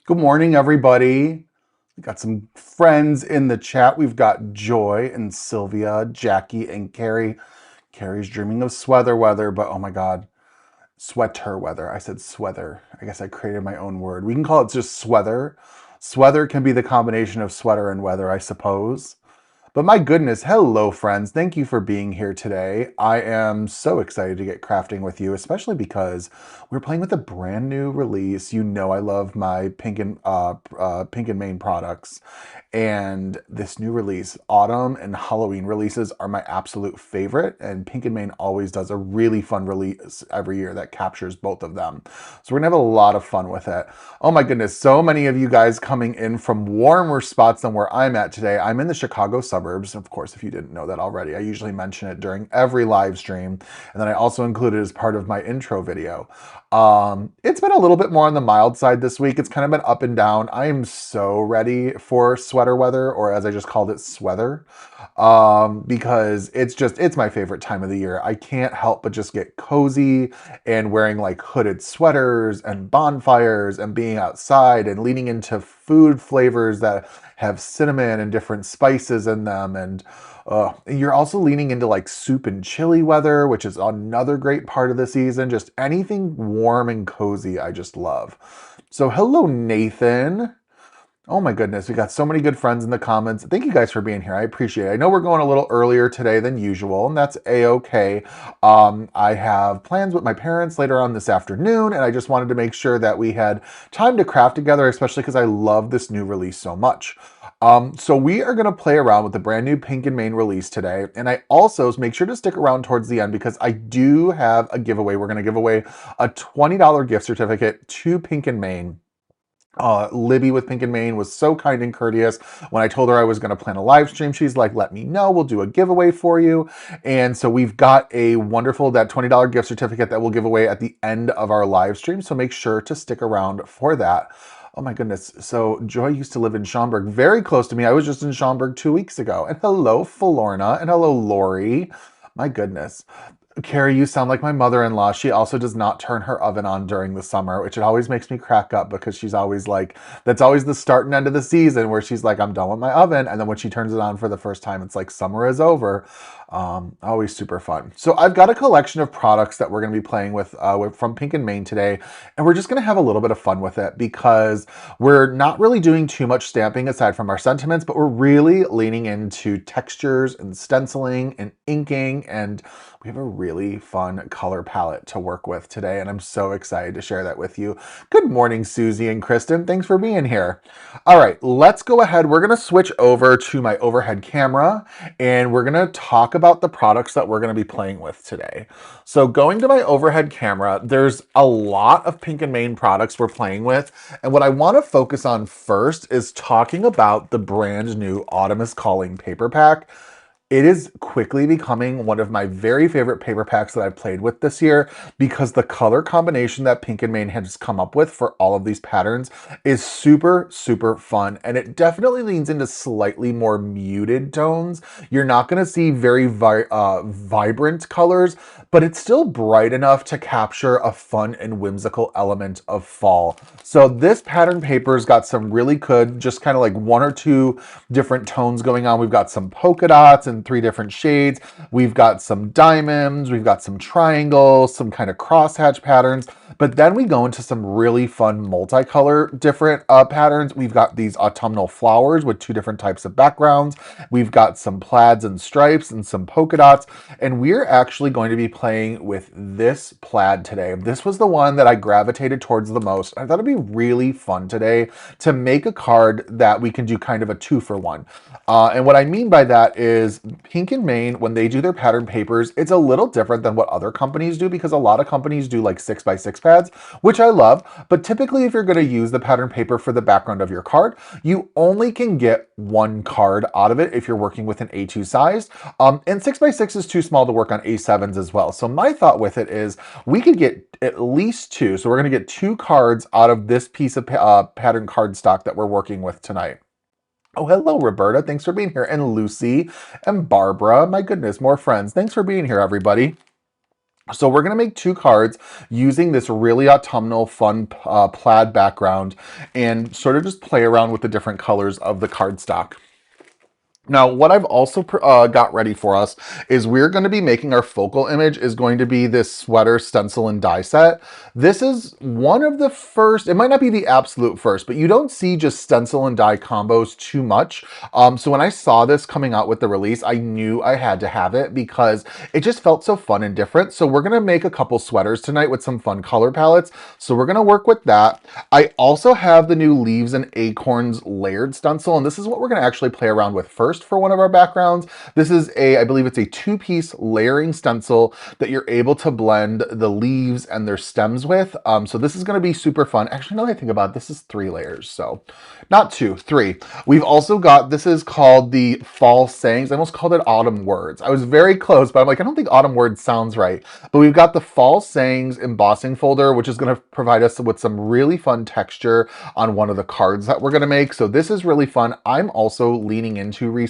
Good morning, everybody. We got some friends in the chat. We've got Joy and Sylvia, Jackie and Carrie. Carrie's dreaming of sweater weather, but oh my God, sweater weather. I said sweater. I guess I created my own word. We can call it just sweater. Sweater can be the combination of sweater and weather, I suppose. But my goodness, hello friends. Thank you for being here today. I am so excited to get crafting with you, especially because we're playing with a brand new release. You know I love my Pink and Main products. And this new release, autumn and Halloween releases are my absolute favorite. And Pink and Main always does a really fun release every year that captures both of them. So we're gonna have a lot of fun with it. Oh my goodness, so many of you guys coming in from warmer spots than where I'm at today. I'm in the Chicago suburbs. Of course, if you didn't know that already, I usually mention it during every live stream. And then I also include it as part of my intro video. It's been a little bit more on the mild side this week. It's kind of been up and down. I am so ready for sweater weather, or as I just called it, sweather, because it's my favorite time of the year. I can't help but just get cozy and wearing like hooded sweaters and bonfires and being outside and leaning into food flavors that have cinnamon and different spices in them. And you're also leaning into like soup and chili weather, which is another great part of the season. Just anything warm and cozy, I just love. So hello, Nathan. Oh my goodness, we got so many good friends in the comments. Thank you guys for being here. I appreciate it. I know we're going a little earlier today than usual, and that's a-okay. I have plans with my parents later on this afternoon, and I just wanted to make sure that we had time to craft together, especially because I love this new release so much. So we are going to play around with the brand new Pink and Main release today, and I also make sure to stick around towards the end because I do have a giveaway. We're going to give away a $20 gift certificate to Pink and Main. Libby with Pink and Main was so kind and courteous. When I told her I was going to plan a live stream, she's like, let me know. We'll do a giveaway for you. And so we've got a wonderful, that $20 gift certificate that we'll give away at the end of our live stream. So make sure to stick around for that. Oh my goodness. So Joy used to live in Schaumburg, very close to me. I was just in Schaumburg 2 weeks ago. And hello, Florna. And hello, Lori. My goodness. Carrie, you sound like my mother-in-law. She also does not turn her oven on during the summer, which it always makes me crack up because she's always like, that's always the start and end of the season where she's like, I'm done with my oven. And then when she turns it on for the first time, it's like summer is over. Always super fun. So I've got a collection of products that we're going to be playing with from Pink and Main today. And we're just going to have a little bit of fun with it because we're not really doing too much stamping aside from our sentiments, but we're really leaning into textures and stenciling and inking, and we have a really fun color palette to work with today, and I'm so excited to share that with you. Good morning, Susie and Kristen. Thanks for being here. All right, let's go ahead. We're going to switch over to my overhead camera, and we're going to talk about the products that we're going to be playing with today. So going to my overhead camera, there's a lot of Pink and Main products we're playing with, and what I want to focus on first is talking about the brand new Autumn is Calling paper pack. It is quickly becoming one of my very favorite paper packs that I've played with this year because the color combination that Pink and Main has come up with for all of these patterns is super, super fun. And it definitely leans into slightly more muted tones. You're not going to see very vibrant colors, but it's still bright enough to capture a fun and whimsical element of fall. So this pattern paper's got some really good, just kind of like one or two different tones going on. We've got some polka dots and 3 different shades. We've got some diamonds, we've got some triangles, some kind of crosshatch patterns, but then we go into some really fun multicolor different patterns. We've got these autumnal flowers with 2 different types of backgrounds. We've got some plaids and stripes and some polka dots, and we're actually going to be playing with this plaid today. This was the one that I gravitated towards the most. I thought it'd be really fun today to make a card that we can do kind of a 2-for-1. And what I mean by that is Pink and Main, when they do their pattern papers, it's a little different than what other companies do because a lot of companies do like 6x6 pads, which I love. But typically, if you're going to use the pattern paper for the background of your card, you only can get 1 card out of it if you're working with an A2 size. And 6x6 is too small to work on A7s as well. So my thought with it is we could get at least 2. So we're going to get 2 cards out of this piece of pattern cardstock that we're working with tonight. Oh, hello, Roberta. Thanks for being here. And Lucy and Barbara. My goodness, more friends. Thanks for being here, everybody. So we're going to make 2 cards using this really autumnal, fun plaid background and sort of just play around with the different colors of the cardstock. Now, what I've also got ready for us is we're going to be making our focal image is going to be this sweater stencil and die set. This is one of the first, it might not be the absolute first, but you don't see just stencil and die combos too much. So when I saw this coming out with the release, I knew I had to have it because it just felt so fun and different. So we're going to make a couple sweaters tonight with some fun color palettes. So we're going to work with that. I also have the new Leaves and Acorns layered stencil, and this is what we're going to actually play around with first for one of our backgrounds. This is I believe it's a 2-piece layering stencil that you're able to blend the leaves and their stems with. So this is going to be super fun. Actually, now that I think about it, this is 3 layers. So not 2, 3. We've also got, this is called the Fall Sayings. I almost called it Autumn Words. I was very close, but I'm like, I don't think Autumn Words sounds right. But we've got the Fall Sayings embossing folder, which is going to provide us with some really fun texture on one of the cards that we're going to make. So this is really fun. I'm also leaning into recently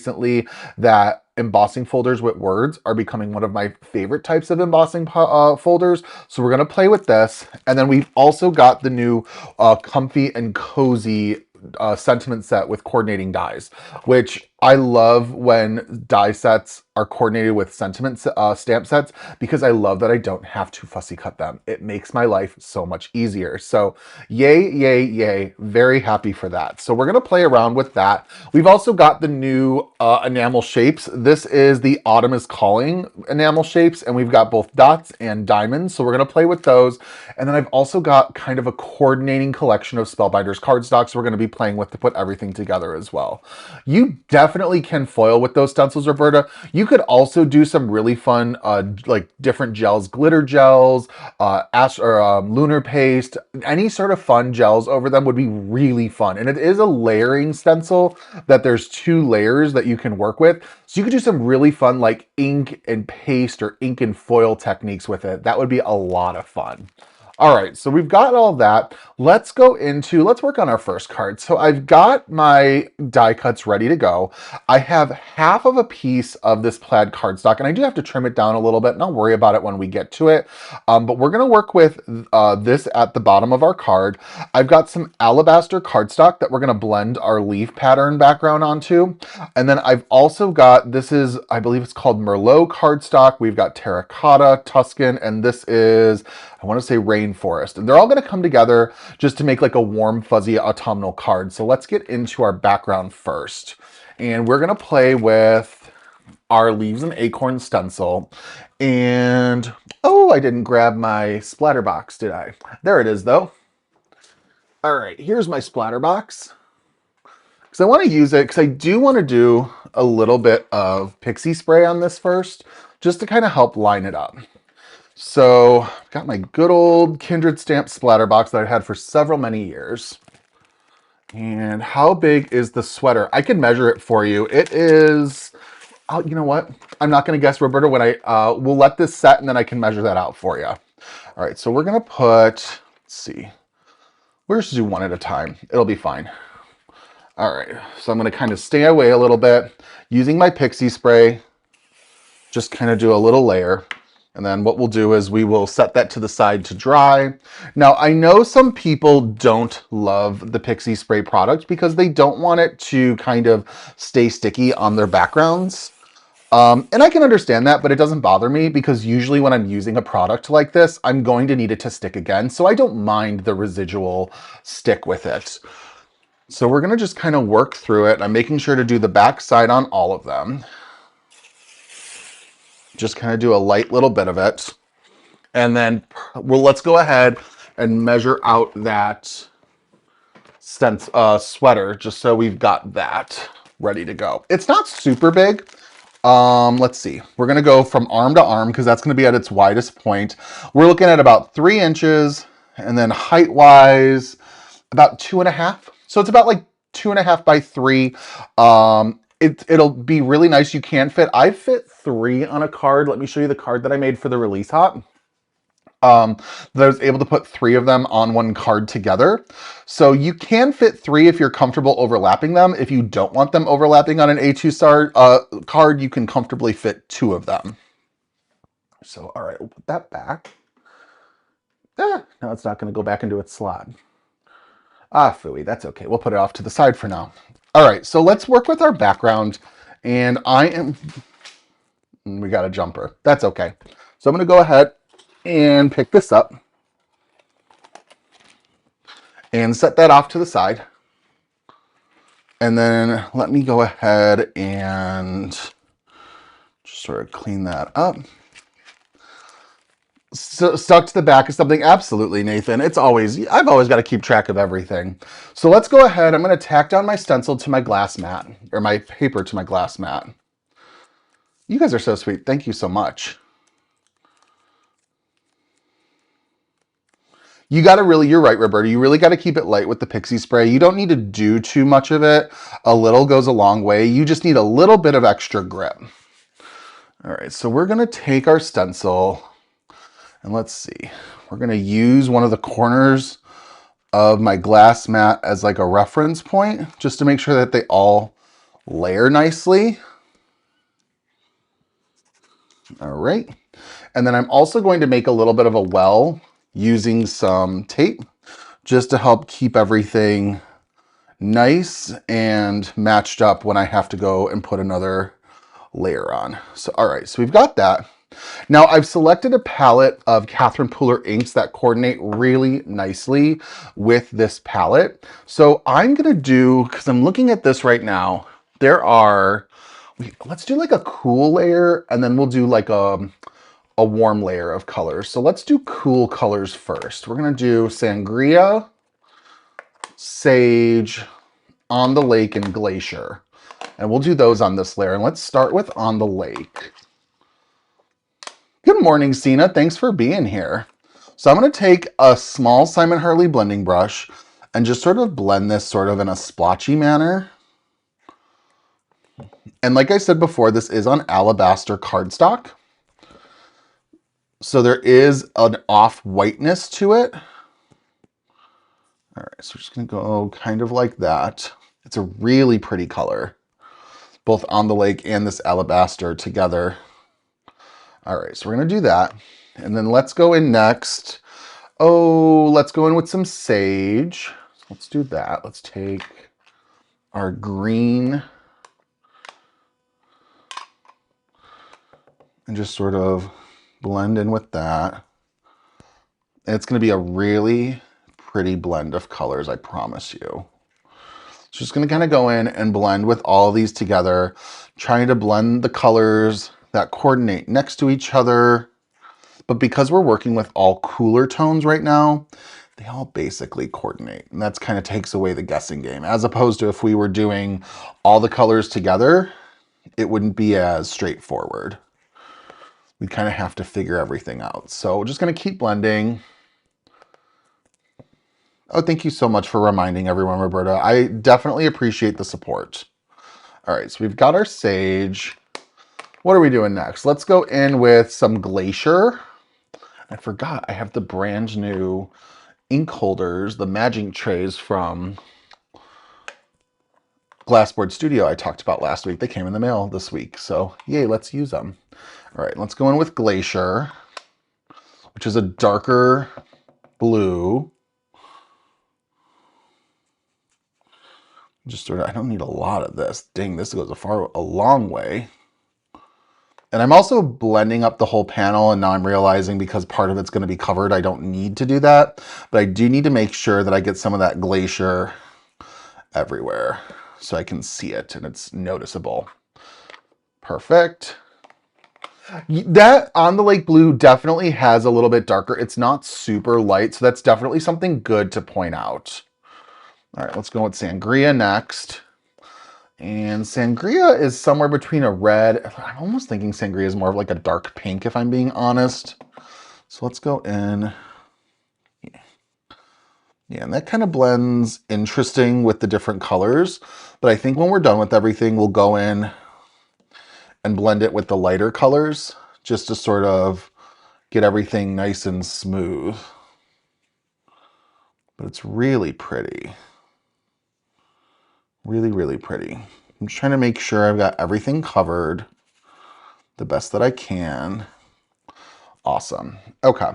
that embossing folders with words are becoming one of my favorite types of embossing folders. So we're going to play with this. And then we've also got the new comfy and cozy sentiment set with coordinating dies, which I love when die sets are coordinated with sentiment stamp sets, because I love that I don't have to fussy cut them. It makes my life so much easier. So yay, yay, yay. Very happy for that. So we're going to play around with that. We've also got the new enamel shapes. This is the Autumn is Calling enamel shapes, and we've got both dots and diamonds. So we're going to play with those. And then I've also got kind of a coordinating collection of Spellbinders cardstocks we're going to be playing with to put everything together as well. You definitely can foil with those stencils, Roberta. You could also do some really fun, like different gels, glitter gels, lunar paste, any sort of fun gels over them would be really fun. And it is a layering stencil that there's 2 layers that you can work with. So you could do some really fun like ink and paste or ink and foil techniques with it. That would be a lot of fun. All right, so we've got all that. Let's work on our first card. So I've got my die cuts ready to go. I have half of a piece of this plaid cardstock, and I do have to trim it down a little bit, and I'll worry about it when we get to it. But we're gonna work with this at the bottom of our card. I've got some alabaster cardstock that we're gonna blend our leaf pattern background onto. And then I've also got, this is, I believe it's called Merlot cardstock. We've got terracotta, Tuscan, and this is, I want to say rainforest. And they're all going to come together just to make like a warm, fuzzy autumnal card. So let's get into our background first. And we're going to play with our Leaves and Acorns stencil. And, oh, I didn't grab my splatter box, did I? There it is, though. All right, here's my splatter box. Because I want to use it, because I do want to do a little bit of pixie spray on this first, just to kind of help line it up. So I've got my good old Kindred stamp splatter box that I've had for many years. And how big is the sweater? I can measure it for you. It is, oh, you know what? I'm not going to guess, Roberta, when we'll let this set and then I can measure that out for you. All right, so we're going to put, let's see, we'll just do one at a time. It'll be fine. All right, so I'm going to kind of stay away a little bit using my pixie spray, just kind of do a little layer. And then what we'll do is we will set that to the side to dry. Now, I know some people don't love the pixie spray product because they don't want it to kind of stay sticky on their backgrounds. And I can understand that, but it doesn't bother me because usually when I'm using a product like this, I'm going to need it to stick again. So I don't mind the residual stick with it. So we're going to just kind of work through it. I'm making sure to do the back side on all of them. Just kind of do a light little bit of it. And then let's go ahead and measure out that sweater just so we've got that ready to go. It's not super big. Let's see. We're going to go from arm to arm because that's going to be at its widest point. We're looking at about 3 inches, and then height wise, about 2.5. So it's about like 2.5 by 3. It'll be really nice. You can fit, I fit 3 on a card. Let me show you the card that I made for the release hop. That I was able to put 3 of them on one card together. So you can fit 3 if you're comfortable overlapping them. If you don't want them overlapping on an A2 card, you can comfortably fit 2 of them. So, all right, we'll put that back. Ah, now it's not going to go back into its slot. Ah, phooey, that's okay. We'll put it off to the side for now. All right, so let's work with our background. And we got a jumper. That's okay. So I'm going to go ahead and pick this up and set that off to the side. And then let me go ahead and just sort of clean that up. So, stuck to the back of something? Absolutely, Nathan. I've always got to keep track of everything. So let's go ahead. I'm going to tack down my stencil to my glass mat, or my paper to my glass mat. You guys are so sweet. Thank you so much. You're right, Roberta. You really got to keep it light with the pixie spray. You don't need to do too much of it. A little goes a long way. You just need a little bit of extra grip. All right, so we're going to take our stencil and let's see. We're going to use one of the corners of my glass mat as like a reference point, just to make sure that they all layer nicely. All right. And then I'm also going to make a little bit of a well using some tape just to help keep everything nice and matched up when I have to go and put another layer on. So, all right, so we've got that. Now I've selected a palette of Catherine Pooler inks that coordinate really nicely with this palette. So I'm gonna do, because I'm looking at this right now, let's do like a cool layer and then we'll do like a warm layer of colors. So let's do cool colors first. We're gonna do Sangria, Sage, On the Lake, and Glacier. And we'll do those on this layer. And let's start with On the Lake. Good morning, Sina. Thanks for being here. So I'm going to take a small Simon Hurley blending brush and just sort of blend this sort of in a splotchy manner. And like I said before, this is on alabaster cardstock. So there is an off-whiteness to it. All right, so we're just going to go kind of like that. It's a really pretty color, both On the Lake and this alabaster together. All right, so we're going to do that. And then let's go in next. Let's go in with some sage. Let's do that. Let's take our green and just sort of blend in with that. And it's going to be a really pretty blend of colors, I promise you. So just going to kind of go in and blend with all of these together, trying to blend the colors that coordinate next to each other. But because we're working with all cooler tones right now, they all basically coordinate. And that's kind of takes away the guessing game. As opposed to if we were doing all the colors together, it wouldn't be as straightforward. We kind of have to figure everything out. So we're just going to keep blending. Oh, thank you so much for reminding everyone, Roberta. I definitely appreciate the support. All right, so we've got our sage. What are we doing next? Let's go in with some Glacier. I forgot I have the brand new ink holders, the magic trays from Glassboard Studio I talked about last week. They came in the mail this week, so yay, let's use them. All right, let's go in with Glacier, which is a darker blue. Just sort of, I don't need a lot of this. Dang, this goes a long way. And I'm also blending up the whole panel, and now I'm realizing because part of it's going to be covered, I don't need to do that. But I do need to make sure that I get some of that Glacier everywhere so I can see it and it's noticeable. Perfect. That On the Lake blue definitely has a little bit darker. It's not super light, so that's definitely something good to point out. All right, let's go with Sangria next. And Sangria is somewhere between a red. I'm almost thinking Sangria is more of like a dark pink, if I'm being honest. So let's go in. Yeah, and that kind of blends interesting with the different colors. But I think when we're done with everything, we'll go in and blend it with the lighter colors just to sort of get everything nice and smooth. But it's really pretty. Really, really pretty. I'm just trying to make sure I've got everything covered the best that I can. Awesome. Okay.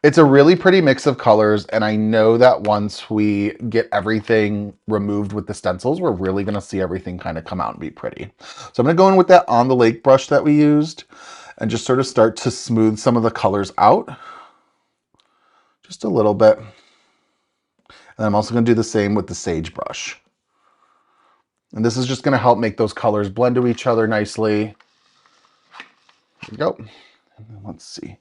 It's a really pretty mix of colors, and I know that once we get everything removed with the stencils, we're really going to see everything kind of come out and be pretty. So I'm going to go in with that On the Lake brush that we used and just sort of start to smooth some of the colors out. Just a little bit. And I'm also going to do the same with the Sage brush. And this is just going to help make those colors blend to each other nicely. There we go. And then let's see.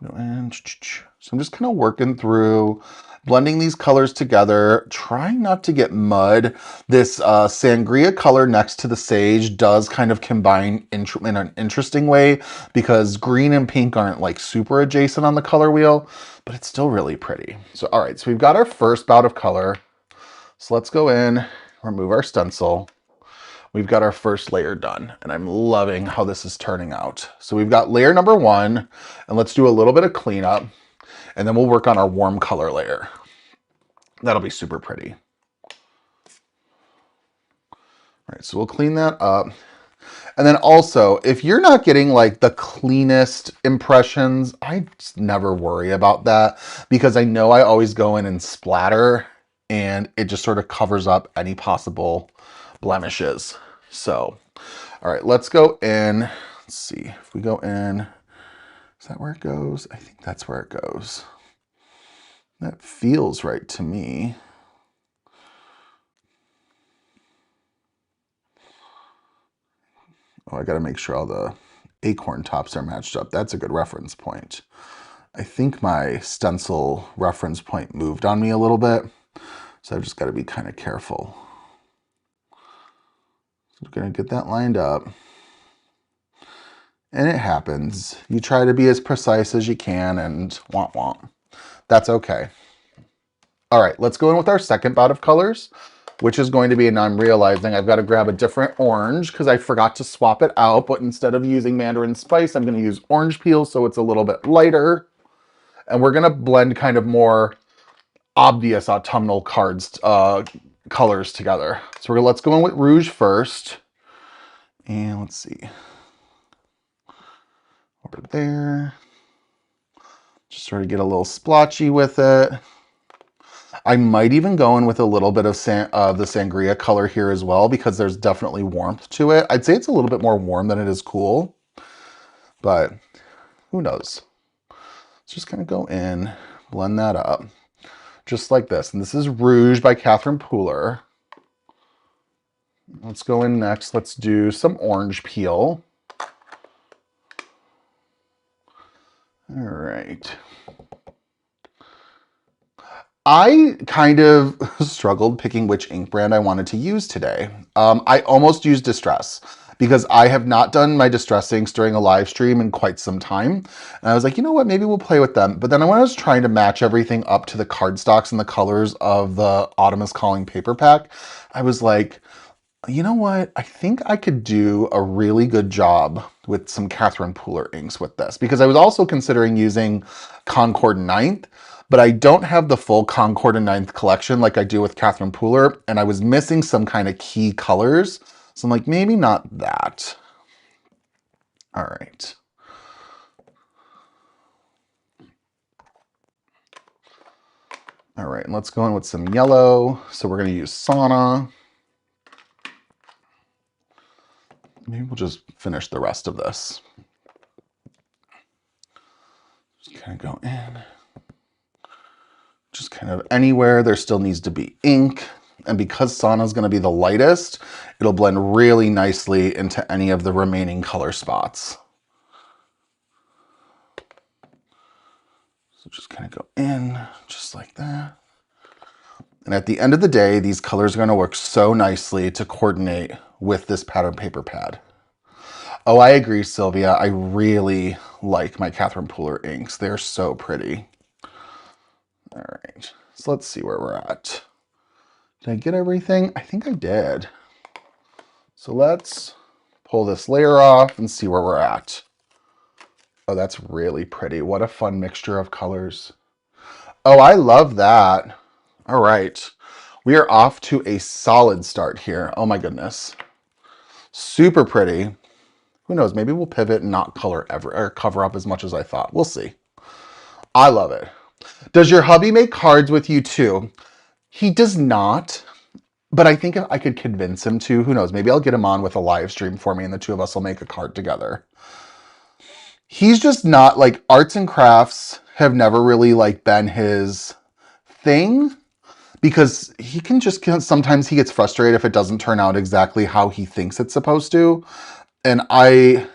And so I'm just kind of working through, blending these colors together, trying not to get mud. This sangria color next to the sage does kind of combine in an interesting way because green and pink aren't like super adjacent on the color wheel, but it's still really pretty. So, all right, so we've got our first bout of color. So let's go in, remove our stencil. We've got our first layer done, and I'm loving how this is turning out. So we've got layer number 1, and let's do a little bit of cleanup, and then we'll work on our warm color layer. That'll be super pretty. All right, so we'll clean that up. And then also, if you're not getting like the cleanest impressions, I just never worry about that because I know I always go in and splatter, and it just sort of covers up any possible blemishes. So, all right, let's go in. Let's see if we go in. Is that where it goes? I think that's where it goes. That feels right to me. Oh, I got to make sure all the acorn tops are matched up. That's a good reference point. I think my stencil reference point moved on me a little bit, so I've just got to be kind of careful. So we're going to get that lined up. And it happens. You try to be as precise as you can and womp womp. That's okay. All right, let's go in with our second bout of colors, which is going to be, and I'm realizing I've got to grab a different orange because I forgot to swap it out, but instead of using Mandarin Spice, I'm going to use orange peel so it's a little bit lighter. And we're going to blend kind of more obvious autumnal colors together. So let's go in with rouge first. And let's see. Over there. Just sort of get a little splotchy with it. I might even go in with a little bit of the sangria color here as well because there's definitely warmth to it. I'd say it's a little bit more warm than it is cool, but who knows? Let's just kind of go in, blend that up, just like this. And this is Rouge by Catherine Pooler. Let's go in next. Let's do some orange peel. All right. I kind of struggled picking which ink brand I wanted to use today. I almost used Distress because I have not done my Distress inks during a live stream in quite some time. And I was like, you know what, maybe we'll play with them. But then when I was trying to match everything up to the cardstocks and the colors of the Autumn is Calling paper pack, I was like, you know what? I think I could do a really good job with some Catherine Pooler inks with this because I was also considering using Concord 9th, but I don't have the full Concord and 9th collection like I do with Catherine Pooler, and I was missing some kind of key colors. So I'm like, maybe not that. All right. All right, let's go in with some yellow. So we're going to use Sauna. Maybe we'll just finish the rest of this. Just kind of go in. Just kind of anywhere there still needs to be ink. And because Sauna is going to be the lightest, it'll blend really nicely into any of the remaining color spots. So just kind of go in just like that. And at the end of the day, these colors are going to work so nicely to coordinate with this pattern paper pad. Oh, I agree, Sylvia. I really like my Catherine Pooler inks. They're so pretty. All right, so let's see where we're at. Did I get everything? I think I did. So let's pull this layer off and see where we're at. Oh, that's really pretty. What a fun mixture of colors. Oh, I love that. All right, we are off to a solid start here. Oh my goodness. Super pretty. Who knows? Maybe we'll pivot and not color ever or cover up as much as I thought. We'll see. I love it. Does your hubby make cards with you too? He does not, but I think if I could convince him to, who knows? Maybe I'll get him on with a live stream for me and the two of us will make a card together. He's just not, like, arts and crafts have never really like been his thing, because he can just, sometimes he gets frustrated if it doesn't turn out exactly how he thinks it's supposed to. And I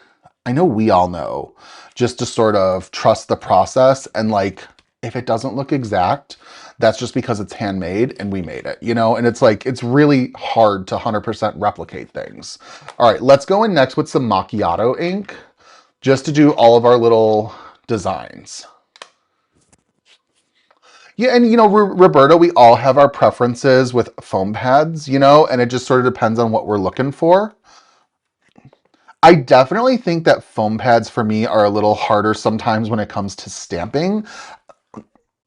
know we all know just to sort of trust the process, and like, if it doesn't look exact, that's just because it's handmade and we made it, you know? And it's like, it's really hard to 100% replicate things. All right, let's go in next with some macchiato ink just to do all of our little designs. Yeah, and you know, Roberta, we all have our preferences with foam pads, you know, and it just sort of depends on what we're looking for. I definitely think that foam pads for me are a little harder sometimes when it comes to stamping.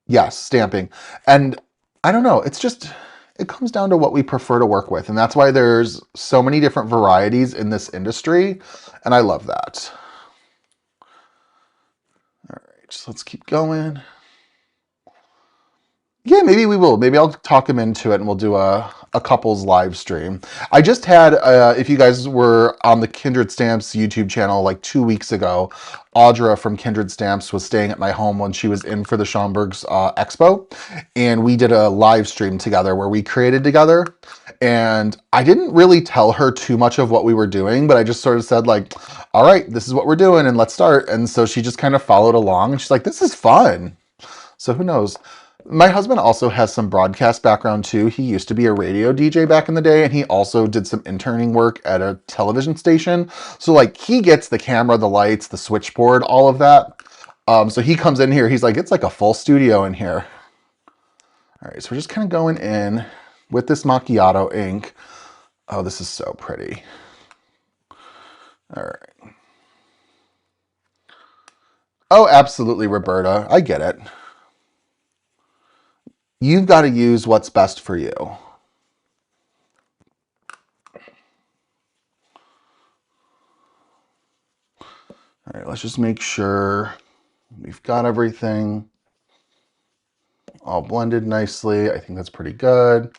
Yes, stamping. And I don't know, it's just, it comes down to what we prefer to work with. And that's why there's so many different varieties in this industry. And I love that. All right, so let's keep going. Yeah, maybe we will. Maybe I'll talk him into it and we'll do a couples live stream. I just had, if you guys were on the Kindred Stamps YouTube channel like 2 weeks ago, Audra from Kindred Stamps was staying at my home when she was in for the Schaumburg's Expo. And we did a live stream together where we created together. And I didn't really tell her too much of what we were doing, but I just sort of said like, all right, this is what we're doing and let's start. And so she just kind of followed along and she's like, this is fun. So who knows? My husband also has some broadcast background too. He used to be a radio DJ back in the day, and he also did some interning work at a television station. So like, he gets the camera, the lights, the switchboard, all of that. So he comes in here, he's like, it's like a full studio in here. All right, so we're just kind of going in with this macchiato ink. Oh, this is so pretty. All right. Oh, absolutely, Roberta. I get it. You've got to use what's best for you. All right, let's just make sure we've got everything all blended nicely. I think that's pretty good.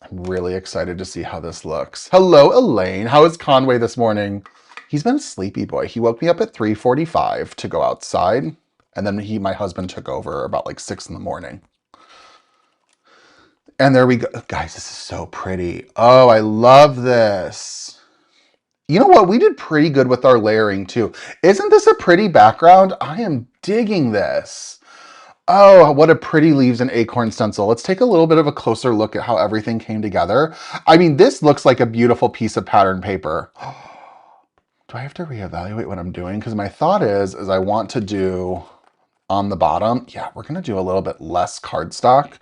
I'm really excited to see how this looks. Hello, Elaine. How is Conway this morning? He's been a sleepy boy. He woke me up at 3:45 to go outside, and then my husband took over about like 6 in the morning. And there we go. Guys, this is so pretty. Oh, I love this. You know what? We did pretty good with our layering too. Isn't this a pretty background? I am digging this. Oh, what a pretty leaves and acorn stencil. Let's take a little bit of a closer look at how everything came together. I mean, this looks like a beautiful piece of pattern paper. Do I have to reevaluate what I'm doing? Because my thought is I want to do on the bottom, yeah, we're gonna do a little bit less cardstock.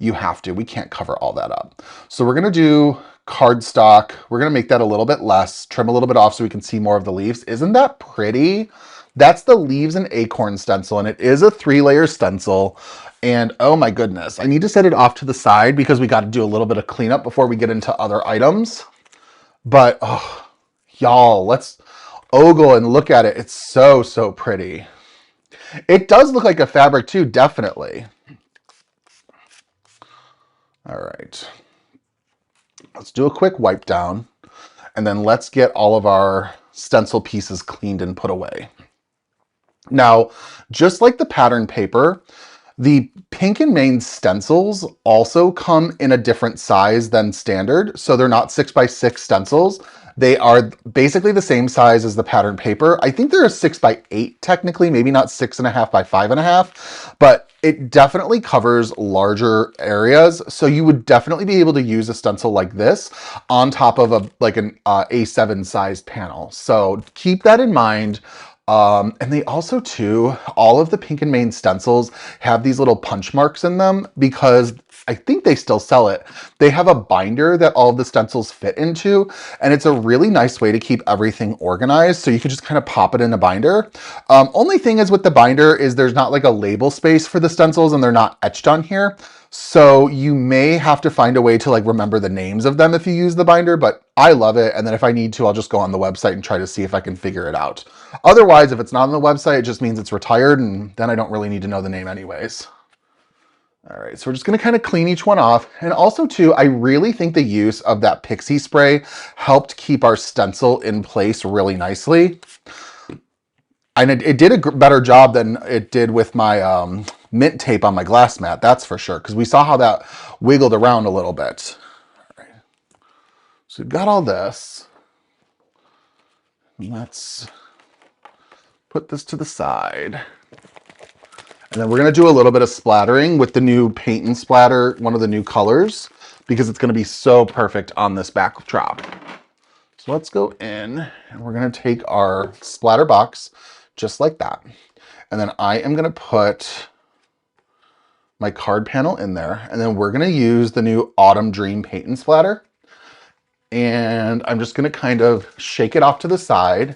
You have to, we can't cover all that up. So we're gonna do cardstock. We're gonna make that a little bit less, trim a little bit off so we can see more of the leaves. Isn't that pretty? That's the leaves and acorn stencil, and it is a 3-layer stencil. And oh my goodness, I need to set it off to the side because we got to do a little bit of cleanup before we get into other items. But oh, y'all, let's ogle and look at it. It's so, so pretty. It does look like a fabric too, definitely. All right. Let's do a quick wipe down, and then let's get all of our stencil pieces cleaned and put away. Now, just like the pattern paper, the Pink and Main stencils also come in a different size than standard. So they're not 6x6 stencils. They are basically the same size as the pattern paper. I think they're a 6x8 technically, maybe not 6.5 by 5.5, but it definitely covers larger areas. So you would definitely be able to use a stencil like this on top of an A7 sized panel. So keep that in mind. And they also too, all of the Pink and Main stencils have these little punch marks in them because I think they still sell it. They have a binder that all of the stencils fit into, and it's a really nice way to keep everything organized. So you can just kind of pop it in a binder. Only thing is with the binder is there's not like a label space for the stencils and they're not etched on here. So you may have to find a way to like remember the names of them if you use the binder, but I love it. And then if I need to, I'll just go on the website and try to see if I can figure it out. Otherwise, if it's not on the website, it just means it's retired, and then I don't really need to know the name anyways. All right, so we're just gonna kind of clean each one off. And also too, I really think the use of that pixie spray helped keep our stencil in place really nicely. And it did a better job than it did with my mint tape on my glass mat, that's for sure, because we saw how that wiggled around a little bit. All right. So we've got all this. Let's put this to the side. And then we're going to do a little bit of splattering with the new Paint and Splatter, one of the new colors, because it's going to be so perfect on this backdrop. So let's go in and we're going to take our splatter box just like that. And then I am going to put my card panel in there. And then we're going to use the new Autumn Dream Paint and Splatter. And I'm just going to kind of shake it off to the side.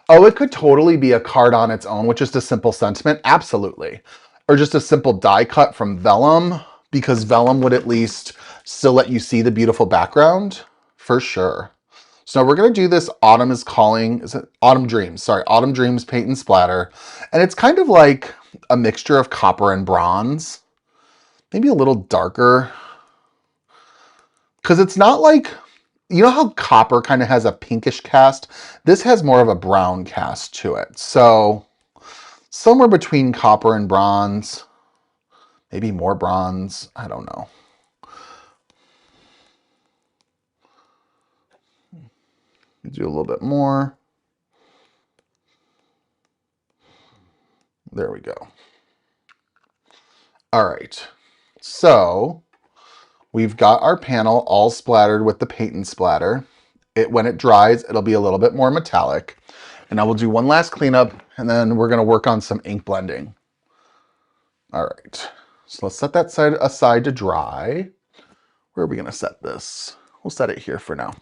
Oh, it could totally be a card on its own with just a simple sentiment. Absolutely. Or just a simple die cut from vellum, because vellum would at least still let you see the beautiful background for sure. So now we're going to do this Autumn is Calling, is it Autumn Dreams? Sorry, Autumn Dreams Paint and Splatter. And it's kind of like a mixture of copper and bronze. Maybe a little darker. Because it's not like, you know how copper kind of has a pinkish cast? This has more of a brown cast to it. So somewhere between copper and bronze, maybe more bronze, I don't know. Do a little bit more. There we go. All right, so we've got our panel all splattered with the Paint and Splatter. When it dries, it'll be a little bit more metallic. And I will do one last cleanup, and then we're going to work on some ink blending. All right, so let's set that side aside to dry. Where are we going to set this? We'll set it here for now.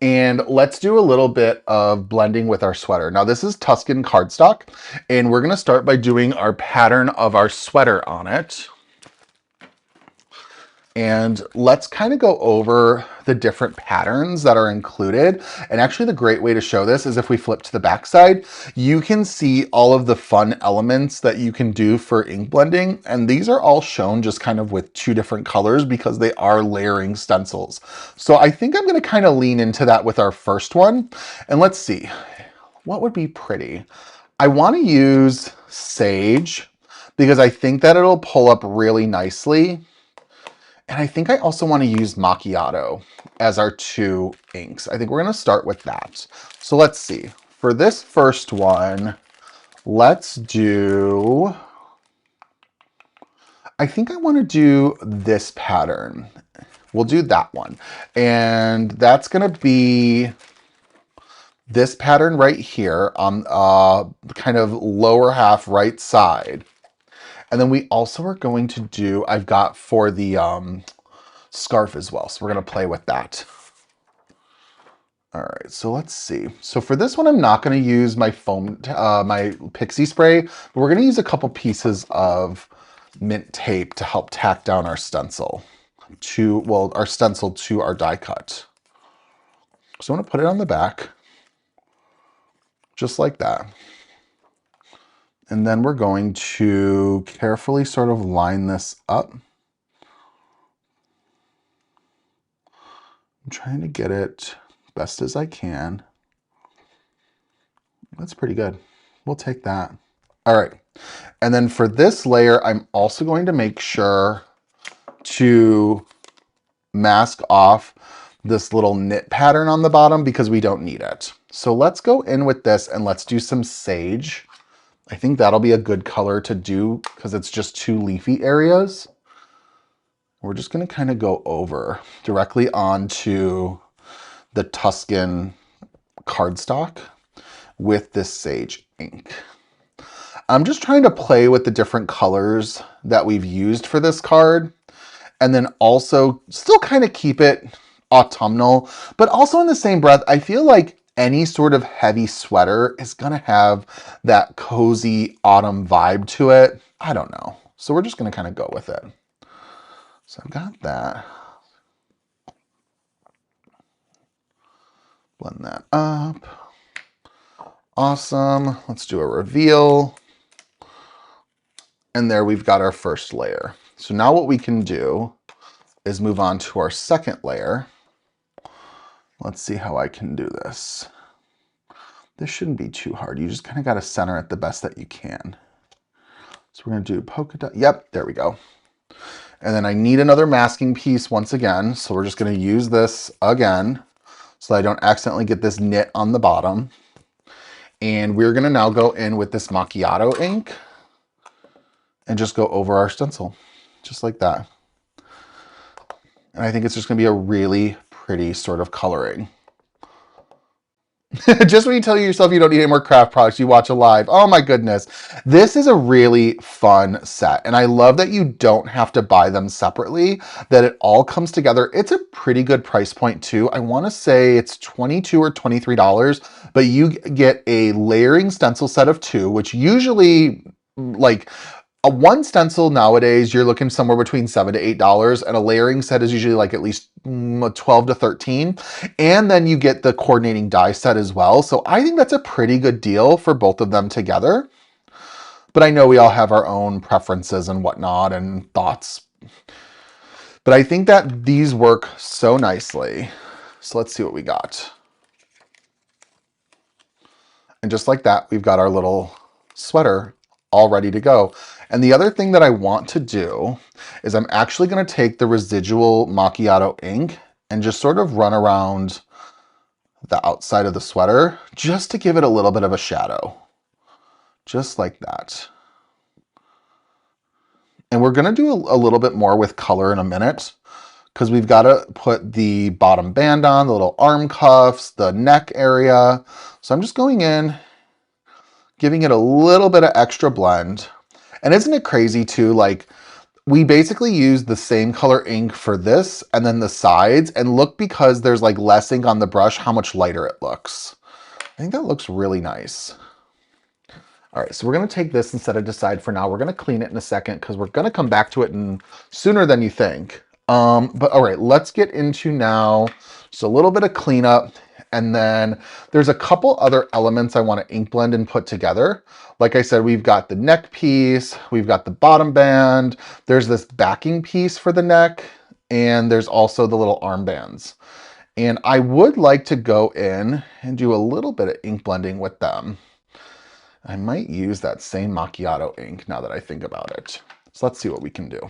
And let's do a little bit of blending with our sweater. Now this is Tuscan cardstock, and we're going to start by doing our pattern of our sweater on it. And let's kind of go over the different patterns that are included. And actually the great way to show this is if we flip to the back side, you can see all of the fun elements that you can do for ink blending. And these are all shown just kind of with two different colors because they are layering stencils. So I think I'm going to kind of lean into that with our first one. And let's see, what would be pretty? I want to use Sage because I think that it'll pull up really nicely. And I think I also want to use Macchiato as our two inks. I think we're going to start with that. So let's see. For this first one, let's do, I think I want to do this pattern. We'll do that one. And that's going to be this pattern right here on the kind of lower half right side. And then we also are going to do, I've got for the scarf as well. So we're going to play with that. All right, so let's see. So for this one, I'm not going to use my foam, my pixie spray, but we're going to use a couple pieces of mint tape to help tack down our stencil to, well, our stencil to our die cut. So I'm going to put it on the back, just like that. And then we're going to carefully sort of line this up. I'm trying to get it best as I can. That's pretty good. We'll take that. All right. And then for this layer, I'm also going to make sure to mask off this little knit pattern on the bottom because we don't need it. So let's go in with this and let's do some sage. I think that'll be a good color to do because it's just two leafy areas. We're just going to kind of go over directly onto the Tuscan cardstock with this sage ink. I'm just trying to play with the different colors that we've used for this card, and then also still kind of keep it autumnal, but also in the same breath, I feel like any sort of heavy sweater is going to have that cozy autumn vibe to it. I don't know. So we're just going to kind of go with it. So I've got that. Blend that up. Awesome. Let's do a reveal. And there we've got our first layer. So now what we can do is move on to our second layer. Let's see how I can do this. This shouldn't be too hard. You just kind of got to center it the best that you can. So we're going to do polka dot. Yep, there we go. And then I need another masking piece once again. So we're just going to use this again so I don't accidentally get this knit on the bottom. And we're going to now go in with this macchiato ink and just go over our stencil, just like that. And I think it's just going to be a really pretty sort of coloring. Just when you tell yourself you don't need any more craft products, you watch a live. Oh my goodness. This is a really fun set. And I love that you don't have to buy them separately, that it all comes together. It's a pretty good price point too. I want to say it's $22 or $23, but you get a layering stencil set of 2, which usually like a one stencil nowadays, you're looking somewhere between $7 to $8, and a layering set is usually like at least 12 to 13. And then you get the coordinating die set as well. So I think that's a pretty good deal for both of them together. But I know we all have our own preferences and whatnot and thoughts. But I think that these work so nicely. So let's see what we got. And just like that, we've got our little sweater all ready to go. And the other thing that I want to do is I'm actually going to take the residual macchiato ink and just sort of run around the outside of the sweater just to give it a little bit of a shadow. Just like that. And we're going to do a little bit more with color in a minute because we've got to put the bottom band on, the little arm cuffs, the neck area. So I'm just going in, giving it a little bit of extra blend. And isn't it crazy too, like we basically use the same color ink for this and then the sides, and look, because there's like less ink on the brush, how much lighter it looks. I think that looks really nice. All right, so we're gonna take this and set it aside for now. We're gonna clean it in a second because we're gonna come back to it sooner than you think. But all right, let's get into now just a little bit of cleanup. And then there's a couple other elements I want to ink blend and put together. Like I said, we've got the neck piece, we've got the bottom band, there's this backing piece for the neck, and there's also the little armbands. And I would like to go in and do a little bit of ink blending with them. I might use that same macchiato ink now that I think about it. So let's see what we can do.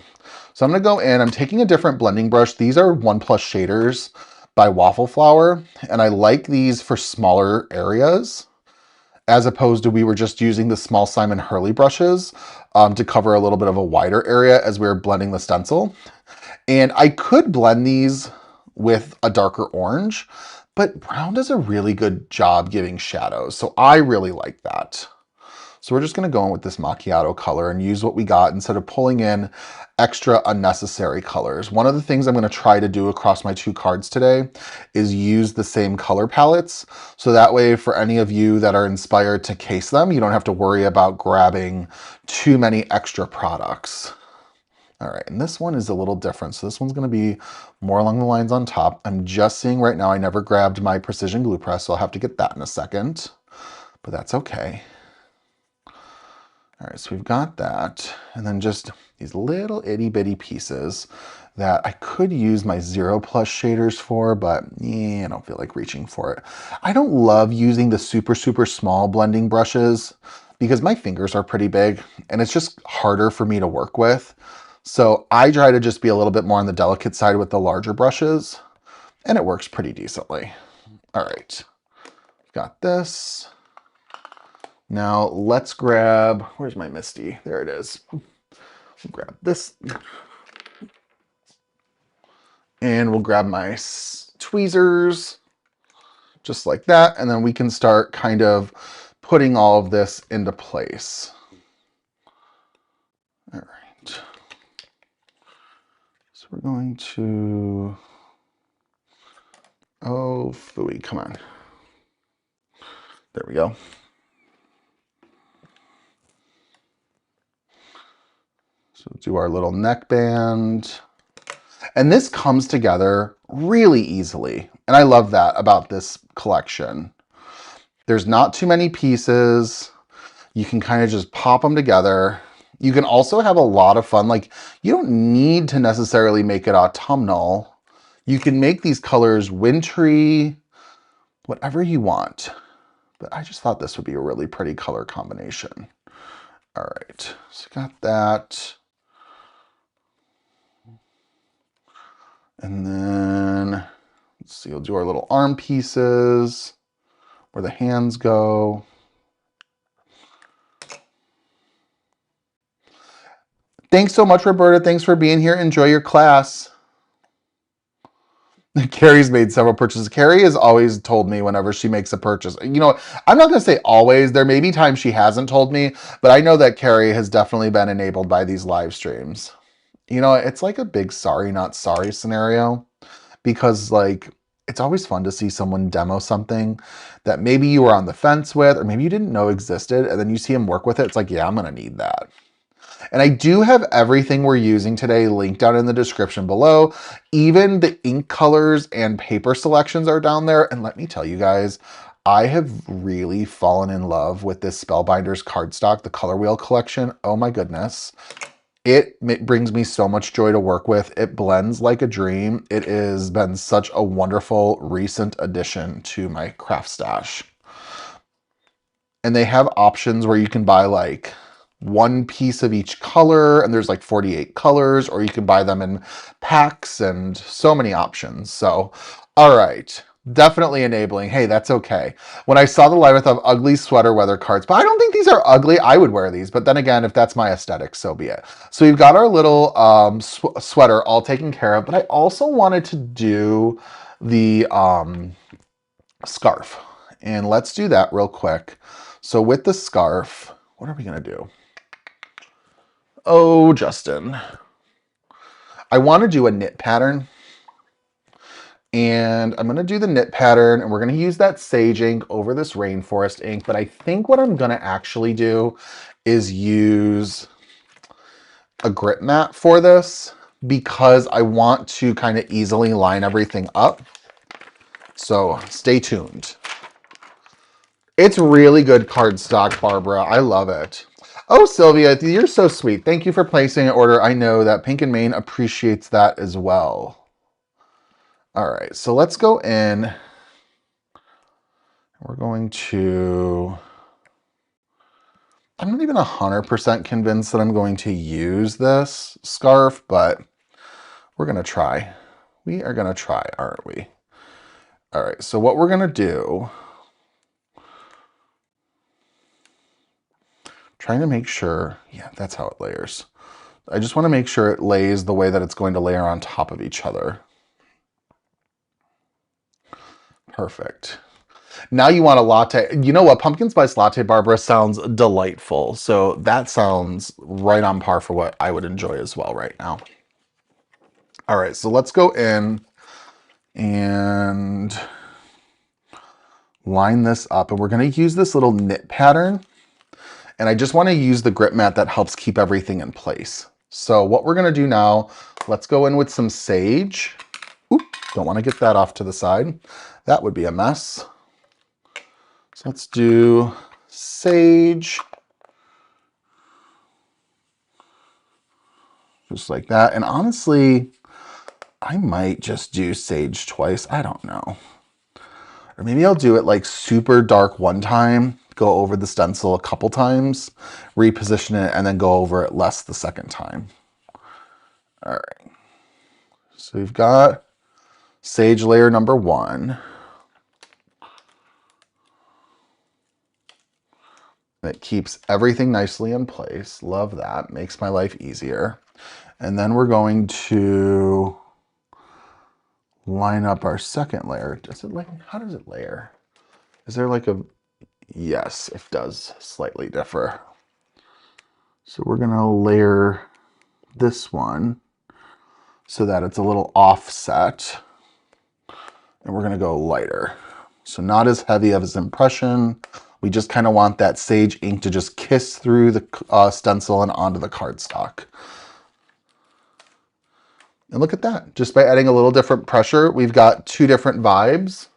So I'm gonna go in, I'm taking a different blending brush. These are 1+ shaders by Waffle Flower, and I like these for smaller areas as opposed to we were just using the small Simon Hurley brushes to cover a little bit of a wider area as we were blending the stencil. And I could blend these with a darker orange, but brown does a really good job giving shadows. So I really like that. So we're just going to go in with this macchiato color and use what we got instead of pulling in extra unnecessary colors. One of the things I'm going to try to do across my 2 cards today is use the same color palettes. So that way, for any of you that are inspired to case them, you don't have to worry about grabbing too many extra products. All right, and this one is a little different. So this one's going to be more along the lines on top. I'm just seeing right now I never grabbed my precision glue press, so I'll have to get that in a second, but that's okay. All right, so we've got that, and then just these little itty bitty pieces that I could use my 0+ shaders for, but I don't feel like reaching for it. I don't love using the super small blending brushes because my fingers are pretty big and it's just harder for me to work with. So I try to just be a little bit more on the delicate side with the larger brushes, and it works pretty decently. All right, got this. Now let's grab, where's my Misty? There it is. We'll grab this. And we'll grab my tweezers, just like that. And then we can start kind of putting all of this into place. All right. So we're going to, oh, phooey, come on. There we go. So do our little neck band. And this comes together really easily. And I love that about this collection. There's not too many pieces. You can kind of just pop them together. You can also have a lot of fun. Like, you don't need to necessarily make it autumnal. You can make these colors wintry, whatever you want. But I just thought this would be a really pretty color combination. All right, so got that. And then, let's see, we'll do our little arm pieces where the hands go. Thanks so much, Roberta. Thanks for being here. Enjoy your class. Carrie's made several purchases. Carrie has always told me whenever she makes a purchase. You know, I'm not going to say always. There may be times she hasn't told me, but I know that Carrie has definitely been enabled by these live streams. You know, it's like a big sorry, not sorry scenario, because like, it's always fun to see someone demo something that maybe you were on the fence with, or maybe you didn't know existed, and then you see them work with it. It's like, yeah, I'm going to need that. And I do have everything we're using today linked down in the description below. Even the ink colors and paper selections are down there. And let me tell you guys, I have really fallen in love with this Spellbinders cardstock, the ColorWheel collection. Oh my goodness. It brings me so much joy to work with. It blends like a dream. It has been such a wonderful recent addition to my craft stash. And they have options where you can buy like one piece of each color, and there's like 48 colors, or you can buy them in packs, and so many options. So, all right, definitely enabling. Hey, that's okay. When I saw the live, I thought ugly sweater weather cards, but I don't think these are ugly. I would wear these, but then again, if that's my aesthetic, so be it. So we've got our little sweater all taken care of, but I also wanted to do the scarf, and let's do that real quick. So with the scarf, what are we gonna do? Oh, Justin. I want to do a knit pattern. And I'm going to do the knit pattern, and we're going to use that sage ink over this rainforest ink. But I think what I'm going to actually do is use a grip mat for this, because I want to kind of easily line everything up. So stay tuned. It's really good cardstock, Barbara. I love it. Oh, Sylvia, you're so sweet. Thank you for placing an order. I know that Pink and Main appreciates that as well. All right, so let's go in. We're going to... I'm not even 100% convinced that I'm going to use this scarf, but we're going to try. We are going to try, aren't we? All right, so what we're going to do... Trying to make sure... Yeah, that's how it layers. I just want to make sure it lays the way that it's going to layer on top of each other. Perfect. Now you want a latte. You know what? Pumpkin spice latte, Barbara, sounds delightful. So that sounds right on par for what I would enjoy as well right now. All right, so let's go in and line this up. And we're going to use this little knit pattern. And I just want to use the grip mat that helps keep everything in place. So what we're going to do now, let's go in with some sage. Oop, don't want to get that off to the side. That would be a mess. So let's do sage. Just like that. And honestly, I might just do sage twice. I don't know. Or maybe I'll do it like super dark one time, go over the stencil a couple times, reposition it, and then go over it less the second time. All right. So we've got sage layer number 1. It keeps everything nicely in place. Love that. Makes my life easier. And then we're going to line up our second layer. Does it like, how does it layer? Is there like a, yes, it does slightly differ. So we're gonna layer this one so that it's a little offset. And we're gonna go lighter. So not as heavy of an impression. We just kind of want that sage ink to just kiss through the stencil and onto the cardstock. And look at that. Just by adding a little different pressure, we've got two different vibes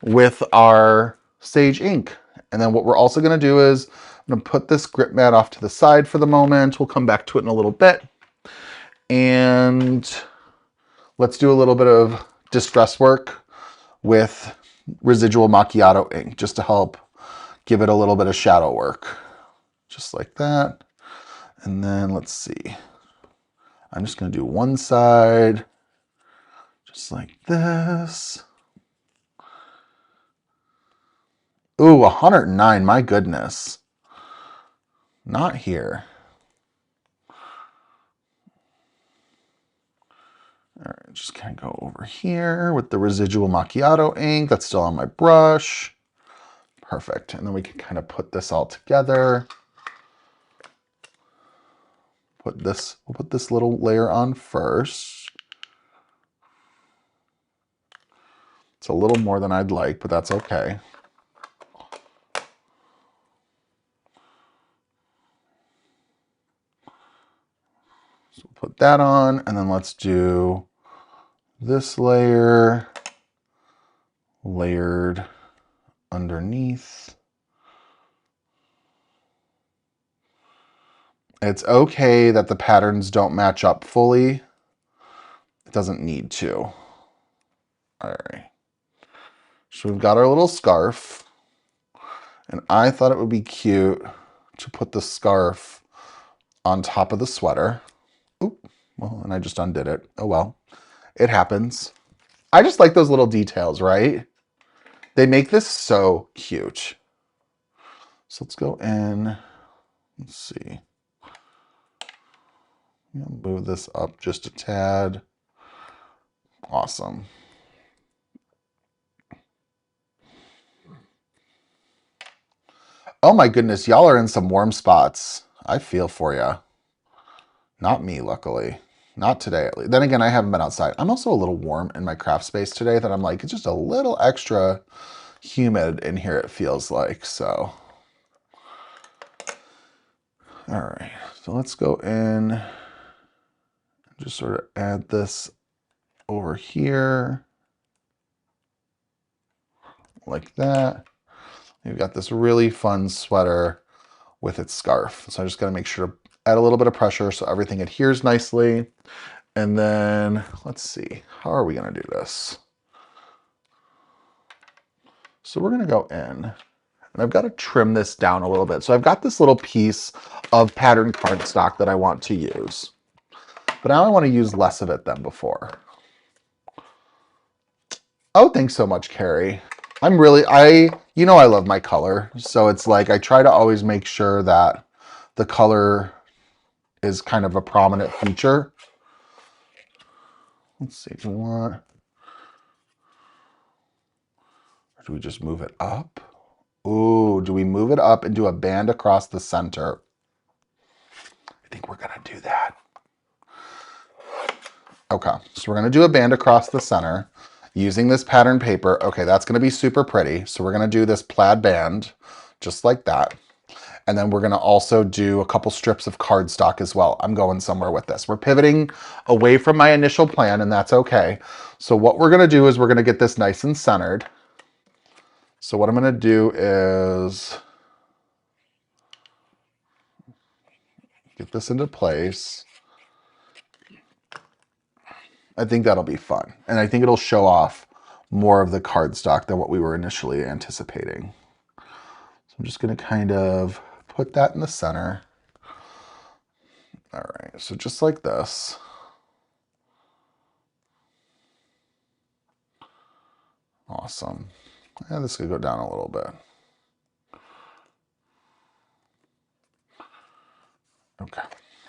with our sage ink. And then what we're also going to do is I'm going to put this grip mat off to the side for the moment. We'll come back to it in a little bit. And let's do a little bit of distress work with residual macchiato ink just to help give it a little bit of shadow work. Just like that. And then let's see. I'm just going to do one side just like this. Ooh, 109, my goodness. Not here. All right, just kind of go over here with the residual macchiato ink that's still on my brush. Perfect. And then we can kind of put this all together. We'll put this little layer on first. It's a little more than I'd like, but that's okay. So we'll put that on, and then let's do this layer layered underneath. It's okay that the patterns don't match up fully. It doesn't need to. All right. So we've got our little scarf. And I thought it would be cute to put the scarf on top of the sweater. Oop. Well, and I just undid it. Oh well. It happens. I just like those little details, right? They make this so cute. So let's go in. Let's see. Move this up just a tad. Awesome. Oh my goodness, y'all are in some warm spots. I feel for you. Not me, luckily. Not today, at least. Then again, I haven't been outside. I'm also a little warm in my craft space today that I'm like, it's just a little extra humid in here, it feels like, so. All right, so let's go in and just sort of add this over here. Like that. You've got this really fun sweater with its scarf. So I just got to make sure to add a little bit of pressure so everything adheres nicely. And then let's see, how are we going to do this? So we're going to go in and I've got to trim this down a little bit. So I've got this little piece of patterned cardstock that I want to use, but now I want to use less of it than before. Oh, thanks so much, Carrie. You know I love my color, so it's like I try to always make sure that the color is kind of a prominent feature. Let's see, do we want, or do we just move it up? Ooh, do we move it up and do a band across the center? I think we're gonna do that. Okay, so we're gonna do a band across the center using this pattern paper. Okay, that's gonna be super pretty. So we're gonna do this plaid band, just like that. And then we're gonna also do a couple strips of cardstock as well. I'm going somewhere with this. We're pivoting away from my initial plan, and that's okay. So what we're gonna do is we're gonna get this nice and centered. So what I'm gonna do is get this into place. I think that'll be fun. And I think it'll show off more of the cardstock than what we were initially anticipating. So I'm just gonna kind of put that in the center. All right, so just like this. Awesome. Yeah, this could go down a little bit. Okay,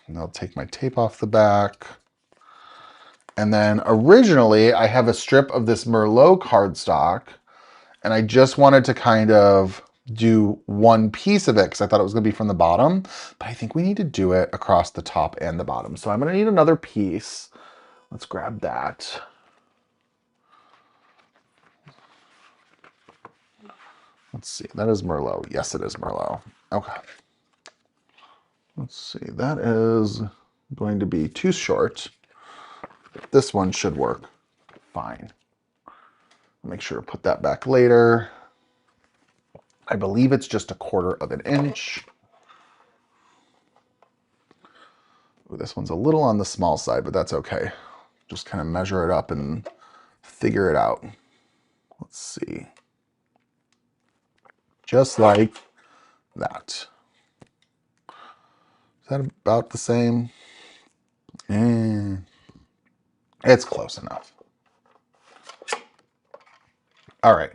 and I'll take my tape off the back. And then originally I have a strip of this Merlot cardstock and I just wanted to kind of do one piece of it because I thought it was gonna be from the bottom, but I think we need to do it across the top and the bottom. So I'm gonna need another piece. Let's grab that. Let's see, that is Merlot. Yes, it is Merlot. Okay. Let's see, that is going to be too short. This one should work fine. Make sure to put that back later. I believe it's just 1/4 of an inch. Ooh, this one's a little on the small side, but that's okay. Just kind of measure it up and figure it out. Let's see. Just like that. Is that about the same? It's close enough. All right.